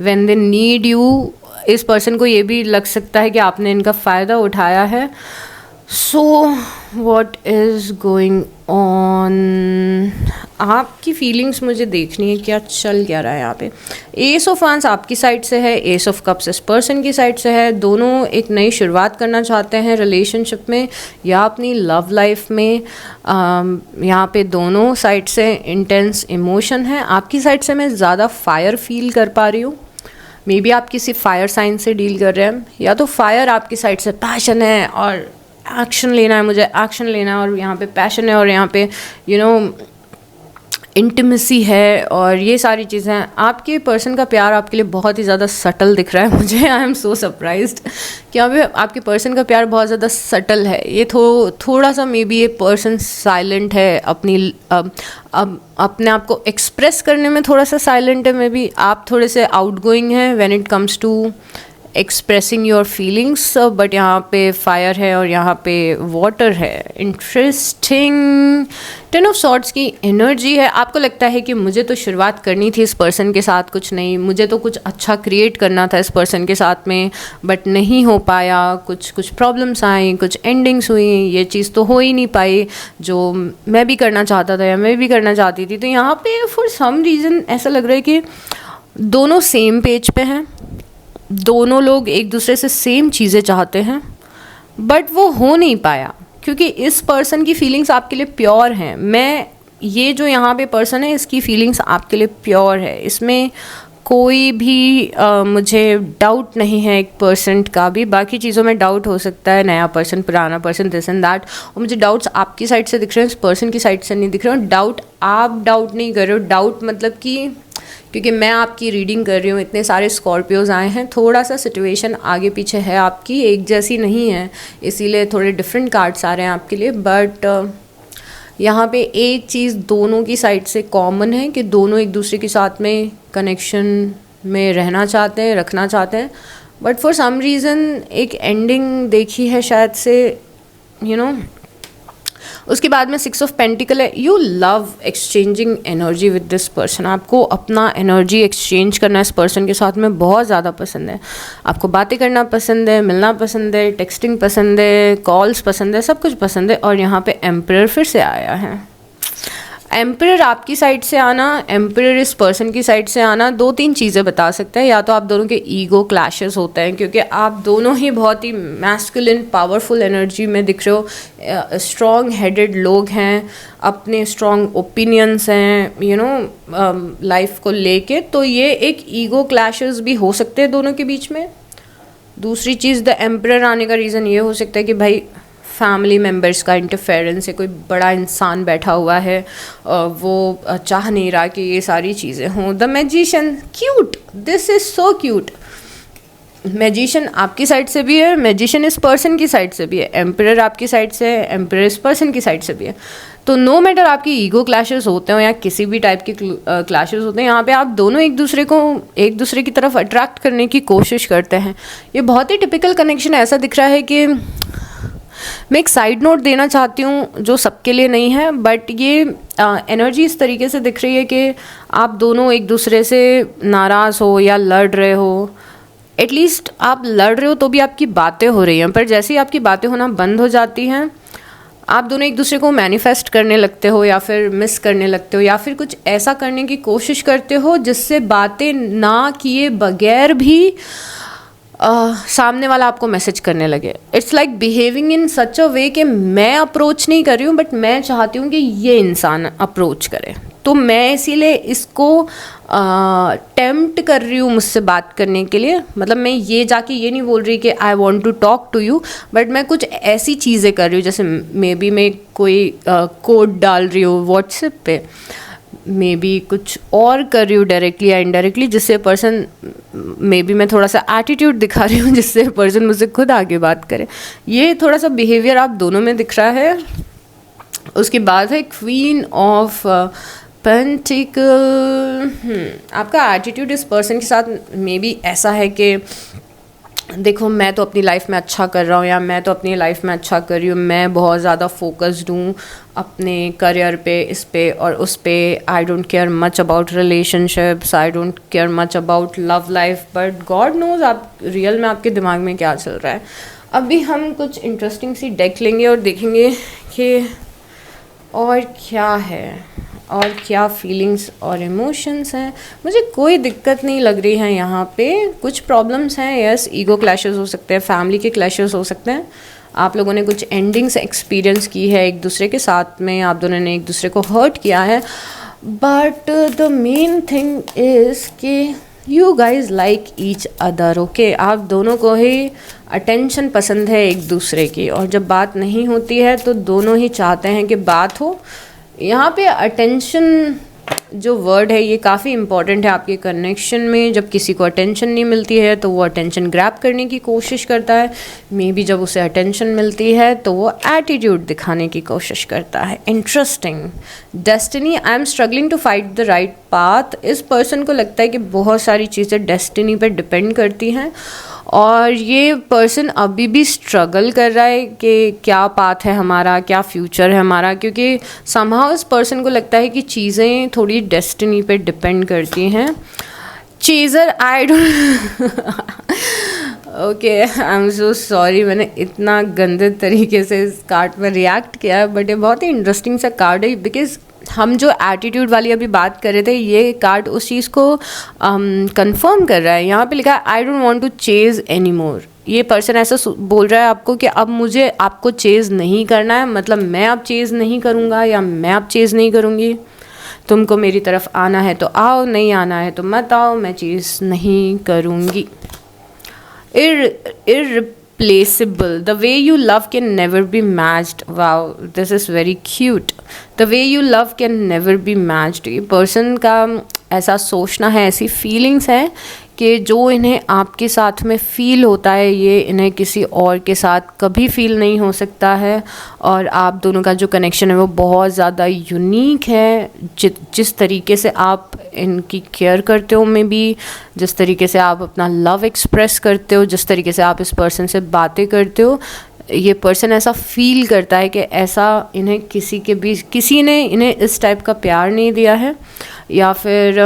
व्हेन दे नीड यू। इस पर्सन को ये भी लग सकता है कि आपने इनका फ़ायदा उठाया है। So what is going on, आपकी फीलिंग्स मुझे देखनी है, क्या चल क्या रहा है यहाँ पे। एस ऑफ वांस आपकी साइड से है, एस ऑफ कप्स इस पर्सन की साइड से है। दोनों एक नई शुरुआत करना चाहते हैं रिलेशनशिप में या अपनी लव लाइफ में। यहाँ पे दोनों साइड से इंटेंस इमोशन है। आपकी साइड से मैं ज़्यादा फायर फील कर पा रही हूँ। मे बी आप किसी फायर साइन से डील कर रहे हैं, या तो फायर आपकी साइड से पैशन है और एक्शन लेना है, मुझे एक्शन लेना है, और यहाँ पे पैशन है और यहाँ पे इंटीमेसी है और ये सारी चीज़ें हैं। आपके पर्सन का प्यार आपके लिए बहुत ही ज़्यादा सटल दिख रहा है मुझे। आई एम सो सरप्राइज्ड कि आपके पर्सन का प्यार बहुत ज़्यादा सटल है। ये थोड़ा सा मे बी ये पर्सन साइलेंट है, अपने आप को एक्सप्रेस करने में थोड़ा सा साइलेंट है। मे बी आप थोड़े से आउटगोइंग हैं when it comes to expressing your feelings, but यहाँ पे फायर है और यहाँ पे वाटर है। इंटरेस्टिंग। 10 ऑफ सॉर्ड्स की एनर्जी है। आपको लगता है कि मुझे तो शुरुआत करनी थी इस पर्सन के साथ, कुछ नहीं, मुझे तो कुछ अच्छा क्रिएट करना था इस पर्सन के साथ में, बट नहीं हो पाया, कुछ प्रॉब्लम्स आई, कुछ एंडिंग्स हुई, ये चीज़ तो हो ही नहीं पाई जो मैं भी करना चाहता था या मैं भी करना चाहती थी। तो यहाँ पे फॉर सम रीज़न ऐसा लग रहा है कि दोनों सेम पेज पे हैं, दोनों लोग एक दूसरे से सेम चीज़ें चाहते हैं, बट वो हो नहीं पाया क्योंकि इस पर्सन की फीलिंग्स आपके लिए प्योर हैं। ये जो यहाँ पे पर्सन है, इसकी फीलिंग्स आपके लिए प्योर है, इसमें कोई भी मुझे डाउट नहीं है 1% का भी। बाकी चीज़ों में डाउट हो सकता है, नया पर्सन, पुराना पर्सन, दिस एंड दैट, और मुझे डाउट्स आपकी साइड से दिख रहे हैं, इस पर्सन की साइड से नहीं दिख रहे हैं। डाउट आप डाउट नहीं कर रहे हो, डाउट मतलब कि क्योंकि मैं आपकी रीडिंग कर रही हूँ, इतने सारे स्कॉर्पियोज आए हैं, थोड़ा सा सिचुएशन आगे पीछे है आपकी, एक जैसी नहीं है, इसीलिए थोड़े डिफरेंट कार्ड्स आ रहे हैं आपके लिए। बट यहाँ पे एक चीज़ दोनों की साइड से कॉमन है कि दोनों एक दूसरे के साथ में कनेक्शन में रहना चाहते हैं, रखना चाहते हैं, बट फॉर सम रीज़न एक एंडिंग देखी है शायद से, यू नो। उसके बाद में 6 ऑफ पेंटिकल है। You love exchanging energy with this person. आपको अपना एनर्जी एक्सचेंज करना इस पर्सन के साथ में बहुत ज़्यादा पसंद है। आपको बातें करना पसंद है, मिलना पसंद है, टेक्सटिंग पसंद है, कॉल्स पसंद है, सब कुछ पसंद है। और यहाँ पे एम्परर फिर से आया है। एम्परर आपकी साइड से आना, एम्परर इस पर्सन की साइड से आना 2-3 चीज़ें बता सकते हैं। या तो आप दोनों के ईगो क्लैशेस होते हैं क्योंकि आप दोनों ही बहुत ही मैस्कुलिन पावरफुल एनर्जी में दिख रहे हो, स्ट्रॉन्ग हेडेड लोग हैं, अपने स्ट्रॉन्ग ओपिनियंस हैं, यू नो, लाइफ को लेके। तो ये एक ईगो क्लैशेस भी हो सकते हैं दोनों के बीच में। दूसरी चीज़, द एम्परर आने का रीज़न ये हो सकता है कि भाई फैमिली मेम्बर्स का इंटरफेरेंस है, कोई बड़ा इंसान बैठा हुआ है, वो चाह नहीं रहा कि ये सारी चीज़ें हों। The magician, cute, this is so cute. Magician आपकी साइड से भी है, मैजिशियन इस पर्सन की साइड से भी है, एम्परर आपकी साइड से है, एम्परर इस पर्सन की साइड से भी है। तो नो मैटर आपकी ईगो क्लैशेस होते हो या किसी भी टाइप के क्लैशेस होते हैं, यहाँ पे आप दोनों एक दूसरे की तरफ अट्रैक्ट करने की कोशिश करते हैं। ये बहुत ही टिपिकल कनेक्शन ऐसा दिख रहा है कि मैं एक साइड नोट देना चाहती हूँ जो सबके लिए नहीं है, बट ये एनर्जी इस तरीके से दिख रही है कि आप दोनों एक दूसरे से नाराज़ हो या लड़ रहे हो। एटलीस्ट आप लड़ रहे हो तो भी आपकी बातें हो रही हैं, पर जैसे ही आपकी बातें होना बंद हो जाती हैं, आप दोनों एक दूसरे को मैनिफेस्ट करने लगते हो या फिर मिस करने लगते हो या फिर कुछ ऐसा करने की कोशिश करते हो जिससे बातें ना किए बगैर भी सामने वाला आपको मैसेज करने लगे। इट्स लाइक बिहेविंग इन सच अ वे कि मैं अप्रोच नहीं कर रही हूँ, बट मैं चाहती हूँ कि ये इंसान अप्रोच करे, तो मैं इसीलिए इसको टेम्प्ट कर रही हूँ मुझसे बात करने के लिए। मतलब मैं ये जाके ये नहीं बोल रही कि I want to talk to you, but मैं कुछ ऐसी चीज़ें कर रही हूँ, जैसे मे बी मैं कोई कोड डाल रही हूँ व्हाट्सएप पे, मे बी कुछ और कर रही हूँ डायरेक्टली या इनडायरेक्टली, जिससे पर्सन, मे बी मैं थोड़ा सा एटीट्यूड दिखा रही हूँ जिससे पर्सन मुझसे खुद आगे बात करे। ये थोड़ा सा बिहेवियर आप दोनों में दिख रहा है। उसके बाद है क्वीन ऑफ पेंटिकल। आपका एटीट्यूड इस पर्सन के साथ मे बी ऐसा है कि देखो मैं तो अपनी लाइफ में अच्छा कर रहा हूँ या मैं तो अपनी लाइफ में अच्छा कर रही हूँ, मैं बहुत ज़्यादा फोकस्ड हूँ अपने करियर पे, इस पे और उस पे। I don't care much about relationships, I don't care much about love life, but God knows आप रियल में आपके दिमाग में क्या चल रहा है। अभी हम कुछ इंटरेस्टिंग सी डेक लेंगे और देखेंगे कि और क्या है और क्या फीलिंग्स और इमोशंस हैं। मुझे कोई दिक्कत नहीं लग रही है यहाँ पे। कुछ प्रॉब्लम्स हैं, यस, ईगो क्लैशेस हो सकते हैं, फैमिली के क्लैशेस हो सकते हैं, आप लोगों ने कुछ एंडिंग्स एक्सपीरियंस की है एक दूसरे के साथ में, आप दोनों ने एक दूसरे को हर्ट किया है, but the main thing is कि you guys like each other. Okay, आप दोनों को ही अटेंशन पसंद है एक दूसरे की, और जब बात नहीं होती है तो दोनों ही चाहते हैं कि बात हो। यहाँ पे अटेंशन जो वर्ड है ये काफ़ी इंपॉर्टेंट है आपके कनेक्शन में। जब किसी को अटेंशन नहीं मिलती है तो वो अटेंशन ग्रैब करने की कोशिश करता है, मे बी जब उसे अटेंशन मिलती है तो वो एटीट्यूड दिखाने की कोशिश करता है। Interesting. Destiny, I am struggling to fight the right path. इस पर्सन को लगता है कि बहुत सारी चीज़ें डेस्टिनी पर डिपेंड करती हैं और ये पर्सन अभी भी स्ट्रगल कर रहा है कि क्या पाथ है हमारा, क्या फ्यूचर है हमारा, क्योंकि समहाउ इस पर्सन को लगता है कि चीज़ें थोड़ी डेस्टिनी पे डिपेंड करती हैं। चीज़र I don't okay, I am so sorry, मैंने इतना गंदे तरीके से इस कार्ड में रिएक्ट किया है, बट ये बहुत ही इंटरेस्टिंग सा कार्ड है, बिकॉज हम जो एटीट्यूड वाली अभी बात कर रहे थे, ये कार्ड उस चीज़ को कंफर्म कर रहा है। यहाँ पे लिखा है I don't want to chase any more. ये पर्सन ऐसा बोल रहा है आपको कि अब मुझे आपको चेज़ नहीं करना है, मतलब मैं अब चेज़ नहीं करूँगा या मैं अब चेज़ नहीं करूँगी। तुमको मेरी तरफ आना है तो आओ, नहीं आना है तो मत आओ, मैं चीज़ नहीं करूँगी। Irreplaceable. The way you love can never be matched. Wow, this is very cute. The way you love can never be matched. ये पर्सन का ऐसा सोचना है, ऐसी फीलिंग्स हैं कि जो इन्हें आपके साथ में फ़ील होता है, ये इन्हें किसी और के साथ कभी फ़ील नहीं हो सकता है। और आप दोनों का जो कनेक्शन है वो बहुत ज़्यादा यूनिक है। जिस तरीके से आप इनकी केयर करते हो, में भी जिस तरीके से आप अपना लव एक्सप्रेस करते हो, जिस तरीके से आप इस पर्सन से बातें करते हो, ये पर्सन ऐसा फील करता है कि ऐसा इन्हें किसी ने इन्हें इस टाइप का प्यार नहीं दिया है, या फिर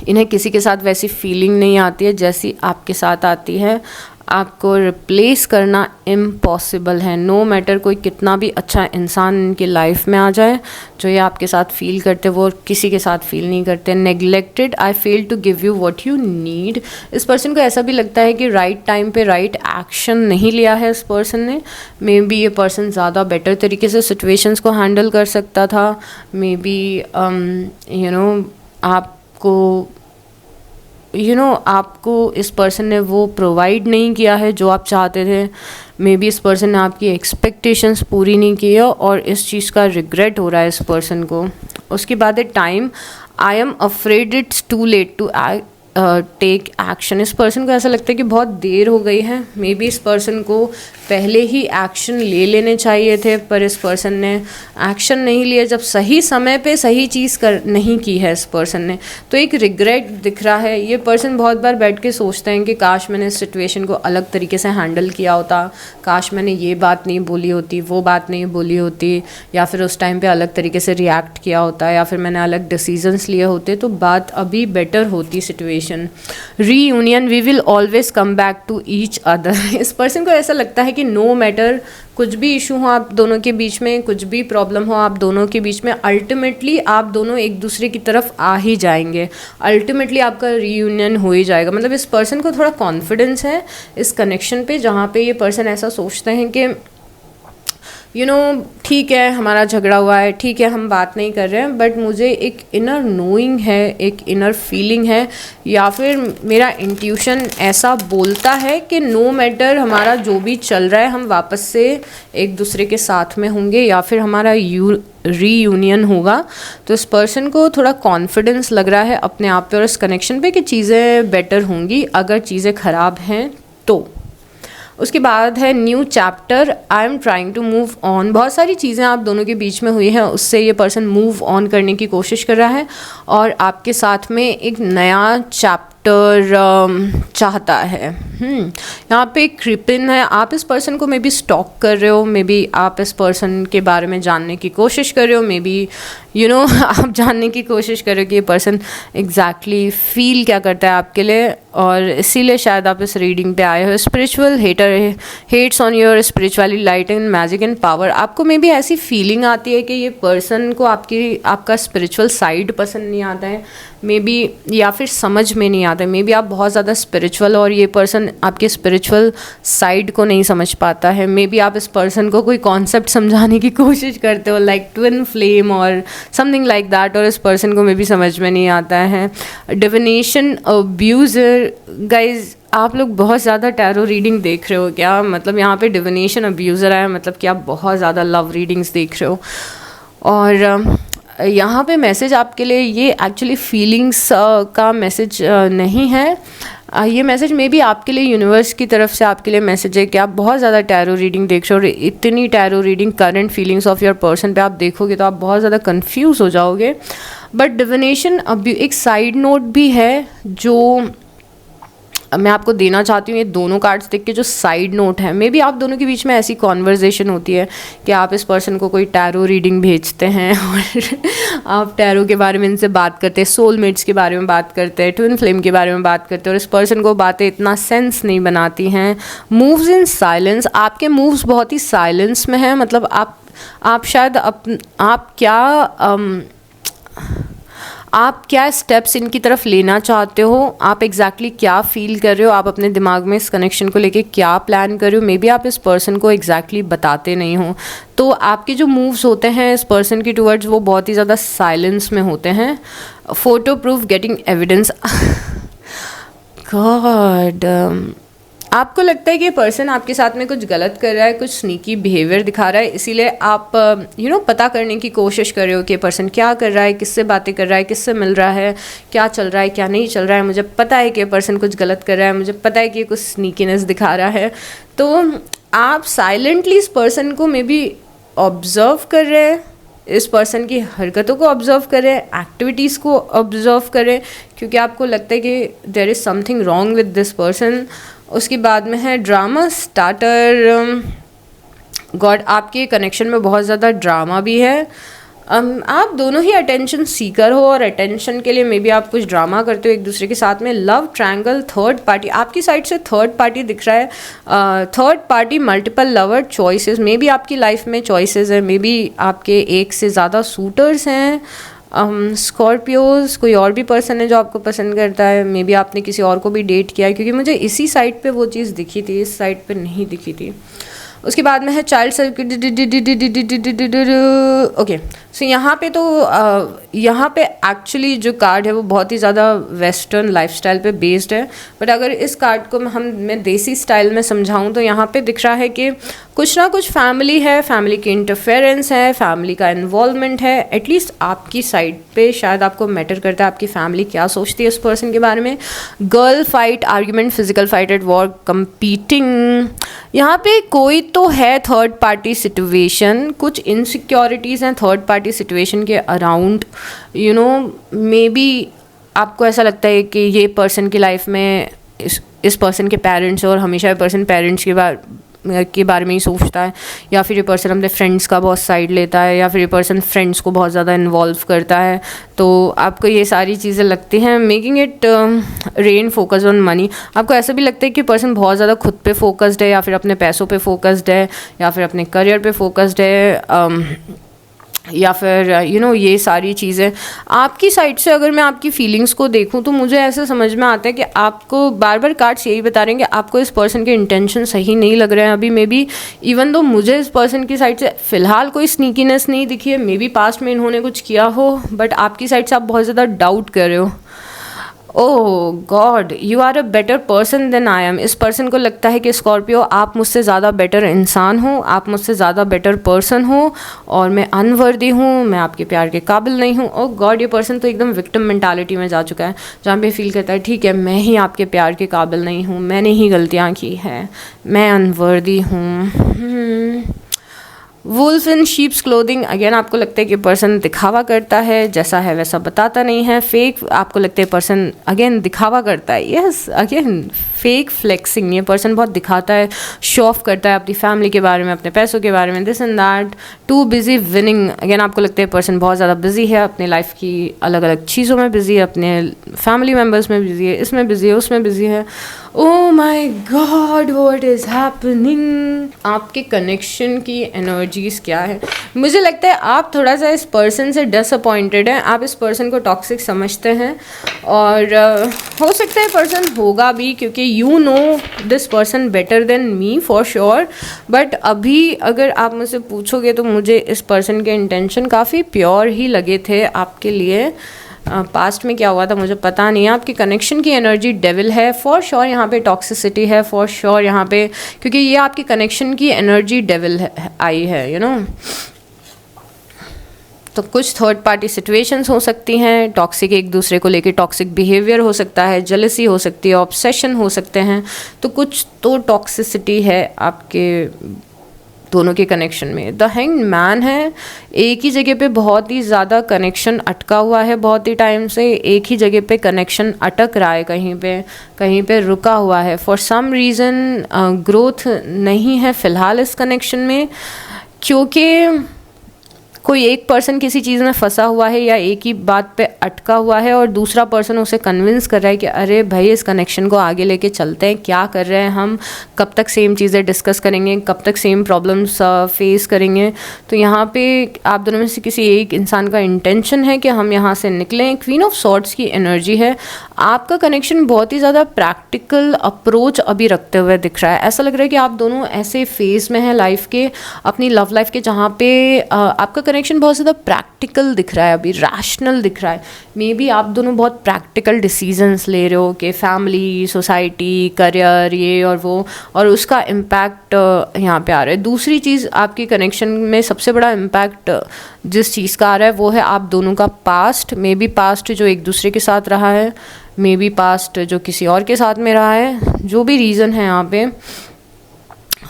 इन्हें किसी के साथ वैसी फीलिंग नहीं आती है जैसी आपके साथ आती है। आपको रिप्लेस करना इम्पॉसिबल है। नो मैटर कोई कितना भी अच्छा इंसान इनकी लाइफ में आ जाए, जो ये आपके साथ फील करते वो किसी के साथ फील नहीं करते। Neglected, I fail to give you what you need. इस पर्सन को ऐसा भी लगता है कि राइट टाइम पे राइट एक्शन नहीं लिया है इस पर्सन ने। मे बी ये पर्सन ज़्यादा बेटर तरीके से सिचुएशंस को हैंडल कर सकता था। मे बी आपको इस पर्सन ने वो प्रोवाइड नहीं किया है जो आप चाहते थे। मे बी इस पर्सन ने आपकी एक्सपेक्टेशंस पूरी नहीं की है और इस चीज़ का रिग्रेट हो रहा है इस पर्सन को। उसके बाद है time, I am afraid it's too late to take action. इस पर्सन को ऐसा लगता है कि बहुत देर हो गई है। मे बी इस पर्सन को पहले ही एक्शन ले लेने चाहिए थे, पर इस पर्सन ने एक्शन नहीं लिया जब सही समय पे सही चीज़ नहीं की है इस पर्सन ने, तो एक रिग्रेट दिख रहा है। ये पर्सन बहुत बार बैठ के सोचते हैं कि काश मैंने इस सिचुएशन को अलग तरीके से हैंडल किया होता, काश मैंने ये बात नहीं बोली होती, वो बात नहीं बोली होती, या फिर उस टाइम पे अलग तरीके से रिएक्ट किया होता, या फिर मैंने अलग डिसीजंस लिए होते तो बात अभी बेटर होती situation. Reunion, we will always come back to each other. इस पर्सन को ऐसा लगता है कि नो मैटर कुछ भी इशू हो आप दोनों के बीच में, कुछ भी प्रॉब्लम हो आप दोनों के बीच में, अल्टीमेटली आप दोनों एक दूसरे की तरफ आ ही जाएंगे। अल्टीमेटली आपका रीयूनियन हो ही जाएगा। मतलब इस पर्सन को थोड़ा कॉन्फिडेंस है इस कनेक्शन पे, जहाँ पे ये पर्सन ऐसा सोचते हैं कि ठीक है हमारा झगड़ा हुआ है, ठीक है हम बात नहीं कर रहे हैं, बट मुझे एक इनर नोइंग है, एक इनर फीलिंग है, या फिर मेरा इंट्यूशन ऐसा बोलता है कि नो मैटर हमारा जो भी चल रहा है हम वापस से एक दूसरे के साथ में होंगे, या फिर हमारा रीयूनियन होगा। तो इस पर्सन को थोड़ा कॉन्फिडेंस लग रहा है अपने आप पे और इस कनेक्शन पे कि चीज़ें बेटर होंगी अगर चीज़ें ख़राब हैं तो। उसके बाद है new chapter, I am trying to move on. बहुत सारी चीज़ें आप दोनों के बीच में हुई हैं, उससे ये पर्सन मूव ऑन करने की कोशिश कर रहा है और आपके साथ में एक नया चैप्टर चाहता है। यहाँ पे क्रिपिन है, आप इस पर्सन को मे बी स्टॉक कर रहे हो, मे बी आप इस पर्सन के बारे में जानने की कोशिश कर रहे हो, मे बी आप जानने की कोशिश कर रहे हो कि ये पर्सन एग्जैक्टली फील क्या करता है आपके लिए, और इसीलिए शायद आप इस रीडिंग पे आए हो। Spiritual hater hates on your spiritually light and magic and power. आपको मे बी ऐसी फीलिंग आती है कि ये पर्सन को आपका स्पिरिचुअल साइड पसंद नहीं आता है, मे बी, या फिर समझ में नहीं आता है। मे बी आप बहुत ज़्यादा स्पिरिचुअल और ये पर्सन आपके स्पिरिचुअल साइड को नहीं समझ पाता है। मे बी आप इस पर्सन को कोई कॉन्सेप्ट समझाने की कोशिश करते हो, लाइक ट्विन फ्लेम और समथिंग लाइक दैट, और इस पर्सन को मे बी समझ में नहीं आता है। डिविनेशन अब्यूज़र, गाइज आप लोग बहुत ज़्यादा टैरो रीडिंग देख रहे हो क्या? मतलब यहाँ पे डिविनेशन अब्यूज़र आया, मतलब कि आप बहुत ज़्यादा लव रीडिंग्स देख रहे हो। और यहाँ पे मैसेज आपके लिए ये एक्चुअली फीलिंग्स का मैसेज नहीं है, ये मैसेज मे बी आपके लिए यूनिवर्स की तरफ से आपके लिए मैसेज है कि आप बहुत ज़्यादा टैरो रीडिंग देख रहे हो, और इतनी tarot reading current feelings of your person पे आप देखोगे तो आप बहुत ज़्यादा कंफ्यूज हो जाओगे। बट डिविनेशन अब एक साइड नोट भी है जो मैं आपको देना चाहती हूँ ये दोनों कार्ड्स देख के जो साइड नोट है, मे बी आप दोनों के बीच में ऐसी कॉन्वर्जेसन होती है कि आप इस पर्सन को कोई टैरो रीडिंग भेजते हैं और आप टैरो के बारे में इनसे बात करते हैं, सोलमेट्स के बारे में बात करते हैं, ट्विन फ्लेम के बारे में बात करते हैं, और इस पर्सन को बातें इतना सेंस नहीं बनाती हैं। मूव्स इन साइलेंस, आपके मूव्स बहुत ही साइलेंस में हैं, मतलब आप शायद आप क्या स्टेप्स इनकी तरफ लेना चाहते हो, आप एग्जैक्टली क्या फील कर रहे हो, आप अपने दिमाग में इस कनेक्शन को लेके क्या प्लान कर रहे हो, मे बी आप इस पर्सन को एग्जैक्टली बताते नहीं हो। तो आपके जो मूव्स होते हैं इस पर्सन की टूवर्ड्स वो बहुत ही ज़्यादा साइलेंस में होते हैं। Photo proof getting evidence, God आपको लगता है कि ये पर्सन आपके साथ में कुछ गलत कर रहा है, कुछ स्नीकी बिहेवियर दिखा रहा है, इसीलिए आप पता करने की कोशिश कर रहे हो कि ये पर्सन क्या कर रहा है, किससे बातें कर रहा है, किससे मिल रहा है, क्या चल रहा है, क्या नहीं चल रहा है। मुझे पता है कि ये पर्सन कुछ गलत कर रहा है, मुझे पता है कि ये कुछ स्नीकीनेस दिखा रहा है। तो आप साइलेंटली इस पर्सन को मे बी ऑब्जर्व कर रहे हैं, इस पर्सन की हरकतों को ऑब्जर्व करें, एक्टिविटीज़ को ऑब्जर्व करें, क्योंकि आपको लगता है कि there is something wrong with this person. उसके बाद में है ड्रामा स्टार्टर, गॉड आपके कनेक्शन में बहुत ज़्यादा ड्रामा भी है। आप दोनों ही अटेंशन सीकर हो और अटेंशन के लिए मे बी आप कुछ ड्रामा करते हो एक दूसरे के साथ में। लव ट्रायंगल, थर्ड पार्टी, आपकी साइड से थर्ड पार्टी दिख रहा है। Third party, multiple lover, choices, may be आपकी लाइफ में चॉइसेस है, मे बी आपके एक से ज़्यादा सूटर्स हैं। स्कॉर्पियोज, कोई और भी पर्सन है जो आपको पसंद करता है, मे बी आपने किसी और को भी डेट किया है, क्योंकि मुझे इसी साइड पे वो चीज़ दिखी थी, इस साइड पे नहीं दिखी थी। उसके बाद में है चाइल्ड सर्किट, ओके। सो यहाँ पे तो यहाँ पे एक्चुअली जो कार्ड है वो बहुत ही ज़्यादा वेस्टर्न लाइफस्टाइल पे बेस्ड है, बट अगर इस कार्ड को मैं देसी स्टाइल में समझाऊँ तो यहाँ पे दिख रहा है कि कुछ ना कुछ फैमिली है, फैमिली की इंटरफेरेंस है, फैमिली का इन्वॉल्वमेंट है। एटलीस्ट आपकी साइड पे शायद आपको मैटर करता है आपकी फैमिली क्या सोचती है इस पर्सन के बारे में। Girl fight, argument, physical fight at war, competing, यहाँ पे कोई तो है थर्ड पार्टी सिचुएशन, कुछ इनसिक्योरिटीज़ हैं थर्ड पार्टी सिचुएशन के अराउंड। मे बी आपको ऐसा लगता है कि ये पर्सन की लाइफ में इस पर्सन के पेरेंट्स और हमेशा ये पर्सन पेरेंट्स के बारे में ही सोचता है, या फिर ये पर्सन अपने फ्रेंड्स का बहुत साइड लेता है, या फिर ये पर्सन फ्रेंड्स को बहुत ज़्यादा इन्वॉल्व करता है। तो आपको ये सारी चीज़ें लगती हैं, making it rain focus on money. आपको ऐसा भी लगता है कि पर्सन बहुत ज़्यादा खुद पे फोकस्ड है, या फिर अपने पैसों पे फोकस्ड है, या फिर अपने करियर पे फोकस्ड है, या फिर ये सारी चीज़ें। आपकी साइड से अगर मैं आपकी फीलिंग्स को देखूं तो मुझे ऐसा समझ में आता है कि आपको बार बार कार्ड्स यही बता रहे हैं कि आपको इस पर्सन के इंटेंशन सही नहीं लग रहे हैं अभी। मे बी इवन दो मुझे इस पर्सन की साइड से फ़िलहाल कोई स्नीकीनेस नहीं दिखी है, मे बी पास्ट में इन्होंने कुछ किया हो, बट आपकी साइड से आप बहुत ज़्यादा डाउट कर रहे हो। Oh god, you are a better person than I am. इस पर्सन को लगता है कि स्कॉर्पियो आप मुझसे ज़्यादा बेटर इंसान हो, आप मुझसे ज़्यादा बेटर पर्सन हो, और मैं अनवर्दी हूँ, मैं आपके प्यार के काबिल नहीं हूँ। ओह गॉड, ये पर्सन तो एकदम विक्टिम मेंटालिटी में जा चुका है, जहाँ पे फील करता है ठीक है मैं ही आपके प्यार के काबिल नहीं हूँ, मैंने ही गलतियाँ की हैं, मैं अनवर्दी हूँ। वुल्फ इन शीप्स क्लोथिंग, अगेन आपको लगता है कि पर्सन दिखावा करता है, जैसा है वैसा बताता नहीं है। फेक, आपको लगता है पर्सन अगेन दिखावा करता है, यस अगेन फेक फ्लेक्सिंग, ये पर्सन बहुत दिखाता है, शो ऑफ करता है अपनी फैमिली के बारे में, अपने पैसों के बारे में, this and that. Too busy winning, again आपको लगता है पर्सन बहुत ज़्यादा बिजी है, अपने लाइफ की अलग अलग चीज़ों में बिजी है, अपने फैमिली मेम्बर्स में बिजी है, इसमें बिजी है, उसमें बिजी है। Oh my God, what is happening. आपके कनेक्शन की एनर्जीज क्या है? मुझे लगता है आप थोड़ा सा इस पर्सन से डिसअपॉइंटेड हैं, आप इस पर्सन को टॉक्सिक समझते हैं, और हो सकता है पर्सन होगा भी, क्योंकि you know this person better than me for sure. But अभी अगर आप मुझसे पूछोगे तो मुझे इस पर्सन के इंटेंशन काफ़ी प्योर ही लगे थे आपके लिए। पास्ट में क्या हुआ था मुझे पता नहीं है। आपकी कनेक्शन की एनर्जी डेविल है फॉर श्योर, यहाँ पे टॉक्सिसिटी है फॉर श्योर यहाँ पे, क्योंकि ये आपकी कनेक्शन की एनर्जी डेविल आई है तो कुछ थर्ड पार्टी सिचुएशंस हो सकती हैं, टॉक्सिक एक दूसरे को लेके टॉक्सिक बिहेवियर हो सकता है, जेलसी हो सकती है, ऑब्सेशन हो सकते हैं। तो कुछ तो टॉक्सिसिटी है आपके दोनों के कनेक्शन में। द हैंग्ड मैन है, एक ही जगह पे बहुत ही ज़्यादा कनेक्शन अटका हुआ है, बहुत ही टाइम से एक ही जगह पे कनेक्शन अटक रहा है, कहीं पे रुका हुआ है। फॉर सम रीज़न ग्रोथ नहीं है फ़िलहाल इस कनेक्शन में, क्योंकि कोई एक पर्सन किसी चीज़ में फंसा हुआ है या एक ही बात पे अटका हुआ है और दूसरा पर्सन उसे कन्विंस कर रहा है कि अरे भाई इस कनेक्शन को आगे लेके चलते हैं, क्या कर रहे हैं हम, कब तक सेम चीज़ें डिस्कस करेंगे, कब तक सेम प्रॉब्लम्स फेस करेंगे। तो यहाँ पे आप दोनों में से किसी एक इंसान का इंटेंशन है कि हम यहाँ से निकलें। क्वीन ऑफ सॉर्ड्स की एनर्जी है, आपका कनेक्शन बहुत ही ज़्यादा प्रैक्टिकल अप्रोच अभी रखते हुए दिख रहा है। ऐसा लग रहा है कि आप दोनों ऐसे फेज़ में हैं लाइफ के, अपनी लव लाइफ के, जहाँ पे आपका कनेक्शन बहुत ज़्यादा प्रैक्टिकल दिख रहा है, अभी रैशनल दिख रहा है। मे बी आप दोनों बहुत प्रैक्टिकल डिसीजंस ले रहे हो कि फैमिली, सोसाइटी, करियर, ये और वो, और उसका इम्पैक्ट यहाँ पे आ रहा है। दूसरी चीज़, आपके कनेक्शन में सबसे बड़ा इम्पैक्ट जिस चीज़ का आ रहा है वो है आप दोनों का पास्ट। मे बी पास्ट जो एक दूसरे के साथ रहा है, मे बी पास्ट जो किसी और के साथ में रहा है, जो भी रीज़न है यहाँ पे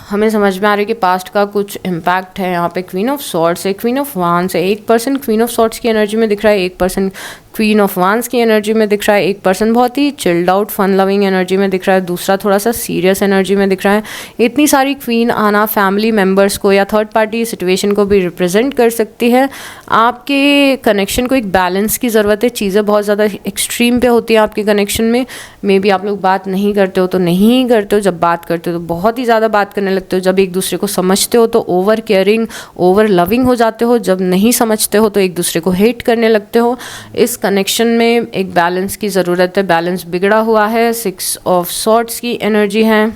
हमें समझ में आ रहा है कि पास्ट का कुछ इम्पैक्ट है। यहाँ पे क्वीन ऑफ सॉर्ड्स है, क्वीन ऑफ वांस है, एक पर्सन क्वीन ऑफ सॉर्ड्स की एनर्जी में दिख रहा है, एक पर्सन क्वीन ऑफ वांस की एनर्जी में दिख रहा है, एक पर्सन बहुत ही chilled out fun loving energy में दिख रहा है, दूसरा थोड़ा सा सीरियस एनर्जी में दिख रहा है। इतनी सारी क्वीन आना फैमिली मेम्बर्स को या थर्ड पार्टी सिचुएशन को भी रिप्रेजेंट कर सकती है। आपके कनेक्शन को एक बैलेंस की ज़रूरत है, चीज़ें बहुत ज़्यादा एक्सट्रीम पे होती हैं आपके कनेक्शन में। मे बी आप लोग बात नहीं करते हो तो नहीं करते हो, जब बात करते हो तो बहुत ही ज़्यादा बात करने लगते हो, जब एक दूसरे को समझते हो तो ओवर केयरिंग, ओवर लविंग हो जाते हो, जब नहीं समझते हो तो एक दूसरे को हेट करने लगते हो। इस कनेक्शन में एक बैलेंस की ज़रूरत है, बैलेंस बिगड़ा हुआ है। 6 ऑफ सॉर्ड्स की एनर्जी है,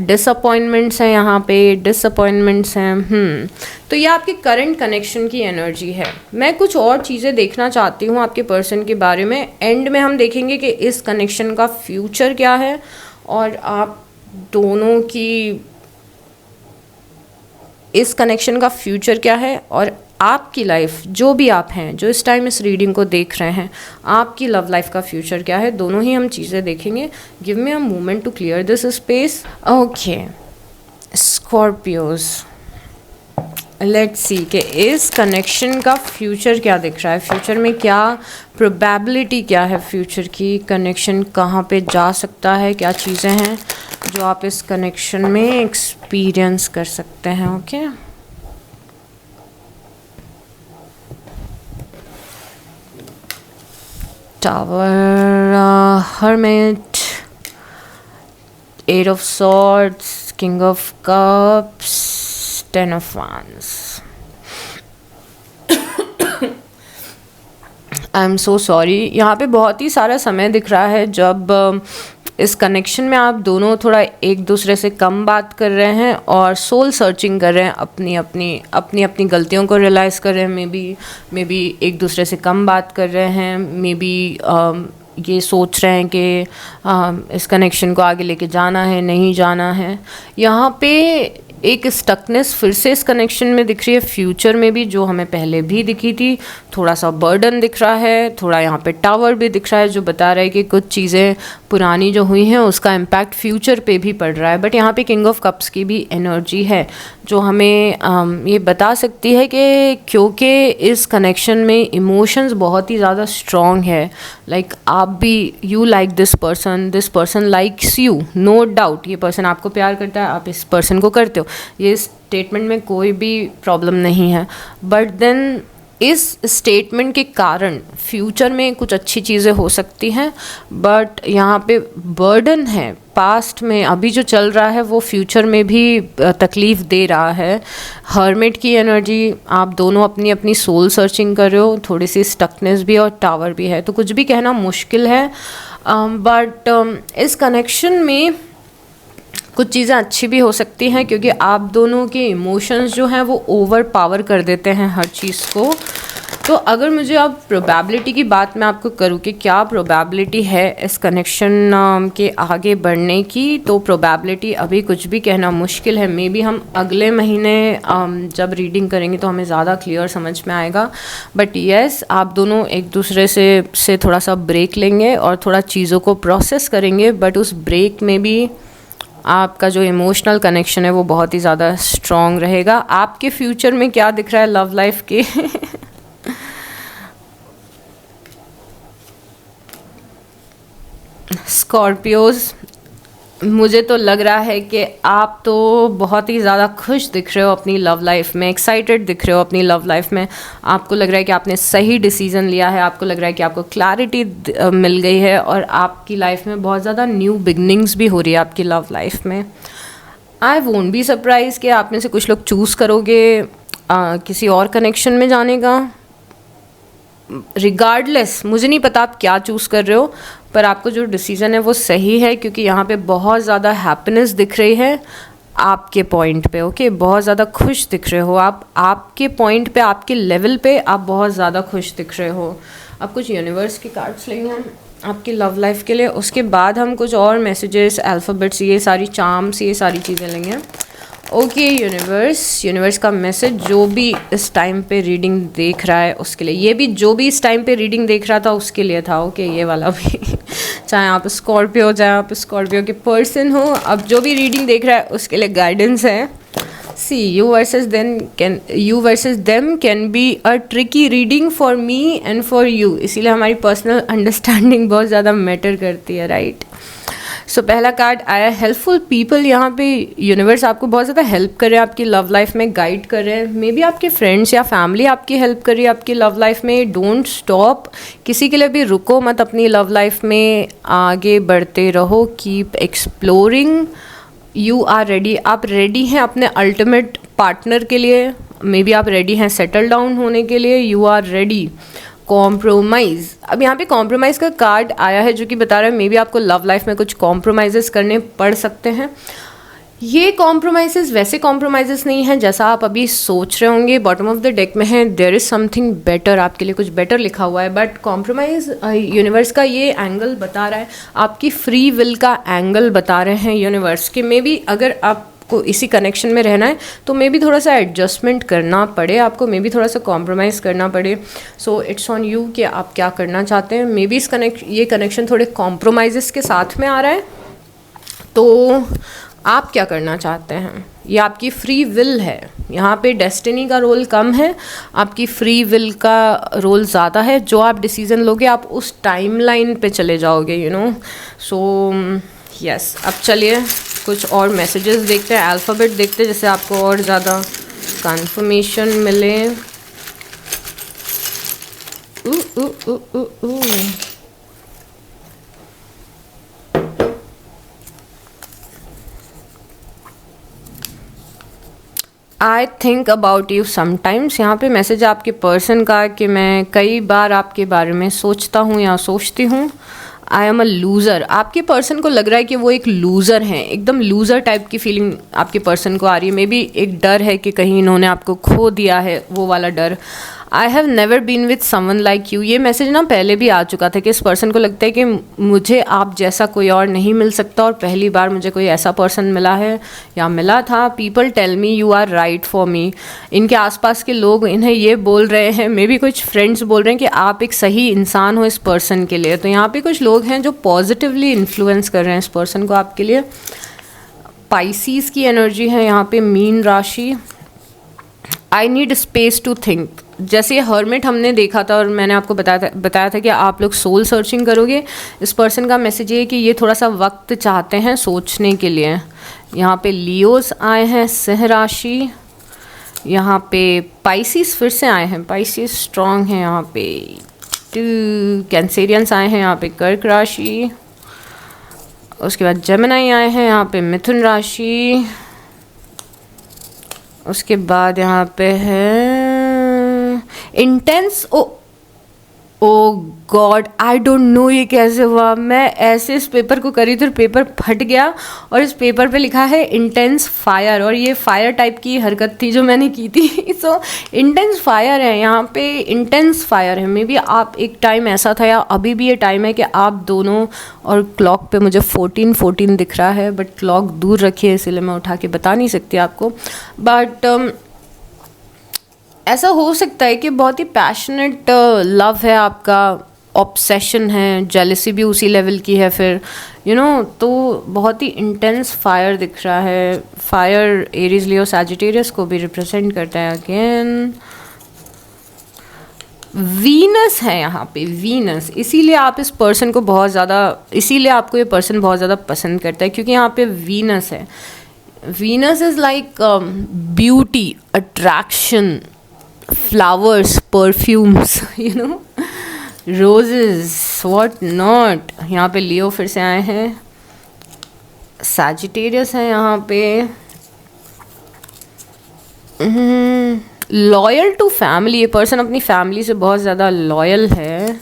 डिसअपॉइंटमेंट्स हैं यहाँ पे, डिसअपॉइंटमेंट्स हैं। तो ये आपके करंट कनेक्शन की एनर्जी है। मैं कुछ और चीज़ें देखना चाहती हूँ आपके पर्सन के बारे में। एंड में हम देखेंगे कि इस कनेक्शन का फ्यूचर क्या है और आप दोनों की इस कनेक्शन का फ्यूचर क्या है, और आपकी लाइफ, जो भी आप हैं, जो इस टाइम इस रीडिंग को देख रहे हैं, आपकी लव लाइफ का फ्यूचर क्या है, दोनों ही हम चीज़ें देखेंगे। Give me a moment to clear this space. Okay Scorpios, let's see कि इस कनेक्शन का फ्यूचर क्या दिख रहा है, फ्यूचर में क्या प्रोबेबिलिटी क्या है फ्यूचर की, कनेक्शन कहाँ पे जा सकता है, क्या चीज़ें हैं जो आप इस कनेक्शन में एक्सपीरियंस कर सकते हैं। Okay Tower, Hermit, 8 of Swords, King of Cups, 10 of Wands. I am so sorry, यहाँ पे बहुत ही सारा समय दिख रहा है जब इस कनेक्शन में आप दोनों थोड़ा एक दूसरे से कम बात कर रहे हैं और सोल सर्चिंग कर रहे हैं, अपनी अपनी गलतियों को रियलाइज़ कर रहे हैं। मे बी एक दूसरे से कम बात कर रहे हैं, मे बी ये सोच रहे हैं कि इस कनेक्शन को आगे लेके जाना है, नहीं जाना है। यहाँ पे एक स्टकनेस फिर से इस कनेक्शन में दिख रही है, फ्यूचर में भी, जो हमें पहले भी दिखी थी। थोड़ा सा बर्डन दिख रहा है, थोड़ा यहाँ पे टावर भी दिख रहा है जो बता रहा है कि कुछ चीज़ें पुरानी जो हुई हैं उसका इम्पैक्ट फ्यूचर पे भी पड़ रहा है। बट यहाँ पे किंग ऑफ कप्स की भी एनर्जी है जो हमें ये बता सकती है कि क्योंकि इस कनेक्शन में इमोशंस बहुत ही ज़्यादा स्ट्रॉन्ग है। लाइक आप भी, you like this person likes you, no doubt. ये पर्सन आपको प्यार करता है, आप इस पर्सन को करते हो, ये स्टेटमेंट में कोई भी प्रॉब्लम नहीं है। बट देन इस स्टेटमेंट के कारण फ्यूचर में कुछ अच्छी चीज़ें हो सकती हैं, बट यहाँ पे बर्डन है। पास्ट में अभी जो चल रहा है वो फ्यूचर में भी तकलीफ़ दे रहा है। हर्मिट की एनर्जी, आप दोनों अपनी अपनी सोल सर्चिंग कर रहे हो, थोड़ी सी स्टकनेस भी और टावर भी है, तो कुछ भी कहना मुश्किल है। बट इस कनेक्शन में कुछ चीज़ें अच्छी भी हो सकती हैं क्योंकि आप दोनों के इमोशंस जो हैं वो ओवर पावर कर देते हैं हर चीज़ को। तो अगर मुझे अब प्रोबेबिलिटी की बात मैं आपको करूँ कि क्या प्रोबेबिलिटी है इस कनेक्शन के आगे बढ़ने की, तो प्रोबेबिलिटी अभी कुछ भी कहना मुश्किल है। मे बी हम अगले महीने जब रीडिंग करेंगे तो हमें ज़्यादा क्लियर समझ में आएगा। बट येस, आप दोनों एक दूसरे से थोड़ा सा ब्रेक लेंगे और थोड़ा चीज़ों को प्रोसेस करेंगे, बट उस ब्रेक में भी आपका जो इमोशनल कनेक्शन है वो बहुत ही ज़्यादा स्ट्रॉन्ग रहेगा। आपके फ्यूचर में क्या दिख रहा है लव लाइफ के स्कॉर्पियोज, मुझे तो लग रहा है कि आप तो बहुत ही ज़्यादा खुश दिख रहे हो अपनी लव लाइफ में, एक्साइटेड दिख रहे हो अपनी लव लाइफ में। आपको लग रहा है कि आपने सही डिसीजन लिया है, आपको लग रहा है कि आपको क्लैरिटी मिल गई है और आपकी लाइफ में बहुत ज़्यादा न्यू बिगनिंग्स भी हो रही है आपकी लव लाइफ में। आई वोंट बी सरप्राइज कि आप में से कुछ लोग चूज़ करोगे किसी और कनेक्शन में जाने का। रिगार्डलेस, मुझे नहीं पता आप क्या चूज़ कर रहे हो, पर आपको जो डिसीज़न है वो सही है, क्योंकि यहाँ पे बहुत ज़्यादा हैप्पीनेस दिख रही है आपके पॉइंट पे। ओके, बहुत ज़्यादा खुश दिख रहे हो आप, आपके पॉइंट पे, आपके लेवल पे आप बहुत ज़्यादा खुश दिख रहे हो। अब कुछ यूनिवर्स के कार्ड्स लेंगे हम आपकी लव लाइफ के लिए, उसके बाद हम कुछ और मैसेजेस, अल्फ़ाबेट्स, ये सारी चार्म्स, ये सारी चीज़ें लेंगे। ओके यूनिवर्स का मैसेज जो भी इस टाइम पे रीडिंग देख रहा है उसके लिए, ये भी जो भी इस टाइम पे रीडिंग देख रहा था उसके लिए था। ओके, ये वाला भी चाहे आप स्कॉर्पियो हो, चाहे आप स्कॉर्पियो के पर्सन हो, अब जो भी रीडिंग देख रहा है उसके लिए गाइडेंस है। See you versus them can be a tricky reading for me and for you, इसीलिए हमारी पर्सनल अंडरस्टैंडिंग बहुत ज़्यादा मैटर करती है, राइट। सो पहला कार्ड आया हेल्पफुल पीपल। यहाँ पे यूनिवर्स आपको बहुत ज़्यादा हेल्प कर रहे हैं, आपकी लव लाइफ में गाइड कर रहे हैं। मे बी आपके फ्रेंड्स या फैमिली आपकी हेल्प कर रही है आपकी लव लाइफ में। डोंट स्टॉप, किसी के लिए भी रुको मत, अपनी लव लाइफ में आगे बढ़ते रहो। Keep exploring, you are ready, आप रेडी हैं अपने अल्टीमेट पार्टनर के लिए। मे बी आप रेडी हैं सेटल डाउन होने के लिए, यू आर रेडी। कॉम्प्रोमाइज़, अब यहाँ पे कॉम्प्रोमाइज़ का कार्ड आया है जो कि बता रहा है मे बी आपको लव लाइफ में कुछ कॉम्प्रोमाइज़ेस करने पड़ सकते हैं। ये कॉम्प्रोमाइज़ेस वैसे कॉम्प्रोमाइज़ेस नहीं हैं जैसा आप अभी सोच रहे होंगे। बॉटम ऑफ द डेक में है देयर इज़ समथिंग बेटर, आपके लिए कुछ बेटर लिखा हुआ है। बट कॉम्प्रोमाइज़ यूनिवर्स का ये एंगल बता रहा है, आपकी फ्री विल का एंगल बता रहे हैं यूनिवर्स के। मे बी अगर आप को इसी कनेक्शन में रहना है तो मे बी थोड़ा सा एडजस्टमेंट करना पड़े आपको, मे बी थोड़ा सा कॉम्प्रोमाइज़ करना पड़े। सो इट्स ऑन यू कि आप क्या करना चाहते हैं। मे बी ये कनेक्शन थोड़े कॉम्प्रोमाइज़ के साथ में आ रहा है, तो आप क्या करना चाहते हैं, ये आपकी फ्री विल है। यहाँ पे डेस्टिनी का रोल कम है, आपकी फ्री विल का रोल ज़्यादा है। जो आप डिसीज़न लोगे आप उस टाइमलाइन पे चले जाओगे, यू नो। सो यस, अब चलिए कुछ और मैसेजेस देखते हैं, अल्फ़ाबेट देखते हैं, जिससे आपको और ज़्यादा कंफर्मेशन मिले। I think about you sometimes, यहाँ पे मैसेज आपके पर्सन का कि मैं कई बार आपके बारे में सोचता हूँ या सोचती हूँ। आई एम अ लूज़र, आपके पर्सन को लग रहा है कि वो एक लूज़र हैं, एकदम लूज़र टाइप की फीलिंग आपके पर्सन को आ रही है। मे बी एक डर है कि कहीं इन्होंने आपको खो दिया है, वो वाला डर। I have never been with someone like you, ये मैसेज ना पहले भी आ चुका था कि इस पर्सन को लगता है कि मुझे आप जैसा कोई और नहीं मिल सकता और पहली बार मुझे कोई ऐसा पर्सन मिला है या मिला था। People tell me you are right for me, इनके आसपास के लोग इन्हें ये बोल रहे हैं, मे बी कुछ फ्रेंड्स बोल रहे हैं कि आप एक सही इंसान हो इस पर्सन के लिए। तो यहाँ पे कुछ लोग हैं जो पॉजिटिवली इन्फ्लुएंस कर रहे हैं इस पर्सन को आपके लिए। पाइसीज की एनर्जी है यहाँ पे, मीन राशि। I need space to think, जैसे हर्मिट हमने देखा था और मैंने आपको बताया था कि आप लोग सोल सर्चिंग करोगे। इस पर्सन का मैसेज ये है कि ये थोड़ा सा वक्त चाहते हैं सोचने के लिए। यहाँ पे लियोस आए हैं, सिंह राशि। यहाँ पे पाइसिस फिर से आए हैं, पाइसिस स्ट्रॉन्ग है यहाँ पे। कैंसेरियंस आए हैं यहाँ पे, कर्क राशि। उसके बाद जेमिनी आए हैं यहाँ पे, मिथुन राशि। उसके बाद यहाँ पे है intense. Oh God, I don't know ये कैसे हुआ। मैं ऐसे इस पेपर को करी थी, पेपर फट गया और इस पेपर पे लिखा है इंटेंस फायर, और ये फायर टाइप की हरकत थी जो मैंने की थी। सो इंटेंस फायर है यहाँ पे, इंटेंस फायर है। मे बी आप एक टाइम ऐसा था या अभी भी ये टाइम है कि आप दोनों, और क्लॉक पे मुझे 14 दिख रहा है, बट क्लॉक दूर रखी है इसलिए मैं उठा के बता नहीं सकती आपको। बट ऐसा हो सकता है कि बहुत ही पैशनेट लव है आपका ऑब्सेशन है, जेलसी भी उसी लेवल की है फिर तो बहुत ही इंटेंस फायर दिख रहा है। फायर एरीज लियो सैजिटेरियस को भी रिप्रेजेंट करता है। अगेन वीनस है यहाँ पे, वीनस, इसीलिए आप इस पर्सन को बहुत ज़्यादा, इसीलिए आपको ये पर्सन बहुत ज़्यादा पसंद करता है, क्योंकि यहाँ पे वीनस है। Venus is like beauty, attraction, flowers, perfumes, roses, what not. यहाँ पे लियो फिर से आए हैं, सैजिटेरियस है यहाँ पे। लॉयल टू फैमिली, ये पर्सन अपनी फैमिली से बहुत ज़्यादा लॉयल है।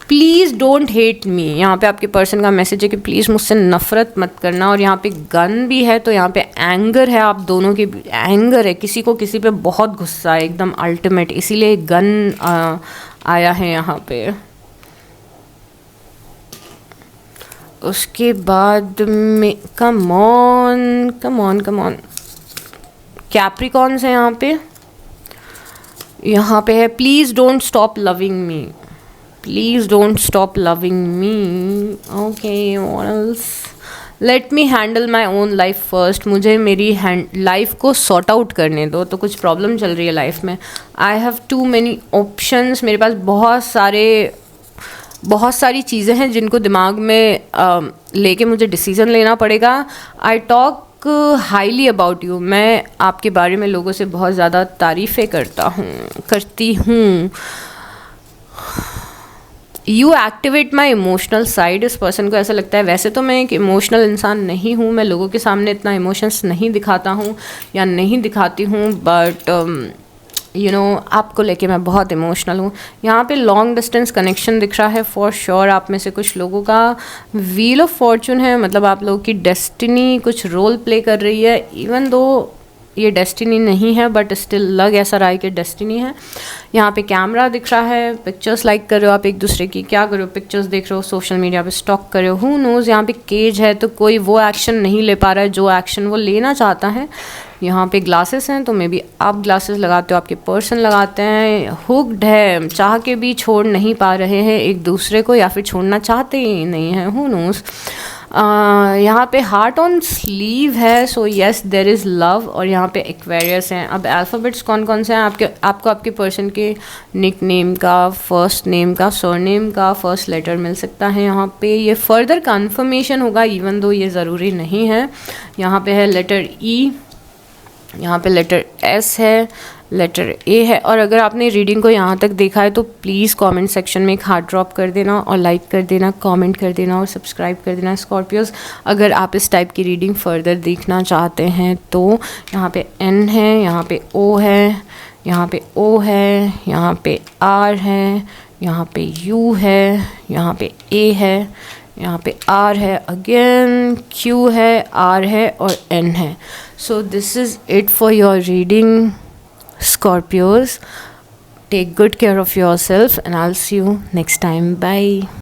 प्लीज़ डोंट हेट मी, यहाँ पे आपके पर्सन का मैसेज है कि प्लीज़ मुझसे नफ़रत मत करना। और यहाँ पे गन भी है, तो यहाँ पे एंगर है, आप दोनों की एंगर है, किसी को किसी पे बहुत गुस्सा है, एकदम अल्टीमेट, इसीलिए गन आया है यहाँ पे। उसके बाद में कम ऑन कैप्रिकॉन्स है यहाँ पे है please don't stop loving me, please don't stop loving me. Okay, what else, let me handle my own life first, मुझे मेरी लाइफ को सॉर्ट आउट करने दो। तो कुछ प्रॉब्लम चल रही है लाइफ में। I have too many options, मेरे पास बहुत सारी चीज़ें हैं जिनको दिमाग में लेके मुझे डिसीज़न लेना पड़ेगा। I talk highly about you, मैं आपके बारे में लोगों से बहुत ज़्यादा तारीफ़ें करती हूँ। You activate my emotional side, इस पर्सन को ऐसा लगता है वैसे तो मैं एक इमोशनल इंसान नहीं हूँ, मैं लोगों के सामने इतना इमोशंस नहीं दिखाता हूँ या नहीं दिखाती हूँ, बट आपको लेके मैं बहुत इमोशनल हूँ। यहाँ पे लॉन्ग डिस्टेंस कनेक्शन दिख रहा है फॉर श्योर। आप में से कुछ लोगों का व्हील ऑफ फॉर्चून है, मतलब आप लोगों की डेस्टिनी कुछ रोल प्ले कर रही है, इवन दो ये डेस्टिनी नहीं है, बट स्टिल लग ऐसा रहा है कि डेस्टिनी है। यहाँ पे कैमरा दिख रहा है, पिक्चर्स लाइक कर रहे हो आप एक दूसरे की, क्या कर रहे हो, पिक्चर्स देख रहे हो, सोशल मीडिया पे स्टॉक कर रहे हो, हु नोज़। यहाँ पे केज है, तो कोई वो एक्शन नहीं ले पा रहा है जो एक्शन वो लेना चाहता है। यहाँ पे ग्लासेस हैं, तो मे बी आप ग्लासेस लगाते हो, आपके पर्सन लगाते हैं। हुक्ड है, चाह के भी छोड़ नहीं पा रहे हैं एक दूसरे को, या फिर छोड़ना चाहते ही नहीं हैं, हु नोज़। यहाँ पे हार्ट ऑन स्लीव है, so yes there is love. और यहाँ पे एक्वेरियस हैं। अब अल्फ़ाबेट्स कौन कौन से हैं आपको आपके पर्सन के निक नेम का, फर्स्ट नेम का, सरनेम का फर्स्ट लेटर मिल सकता है यहाँ पे। ये फर्दर कन्फर्मेशन होगा, इवन दो ये ज़रूरी नहीं है। यहाँ पे है लेटर ई, यहाँ पे लेटर एस है, लेटर ए है। और अगर आपने रीडिंग को यहाँ तक देखा है तो प्लीज़ कमेंट सेक्शन में एक हार्ट ड्रॉप कर देना, और लाइक कर देना, कमेंट कर देना, और सब्सक्राइब कर देना स्कॉर्पियोज, अगर आप इस टाइप की रीडिंग फर्दर देखना चाहते हैं तो। यहाँ पे एन है, यहाँ पे ओ है, यहाँ पे ओ है, यहाँ पे आर है, यहाँ पे यू है, यहाँ पे ए है, यहाँ पे आर है, अगेन क्यू है, आर है और एन है। So this is it for your reading Scorpios. Take good care of yourself and I'll see you next time. Bye.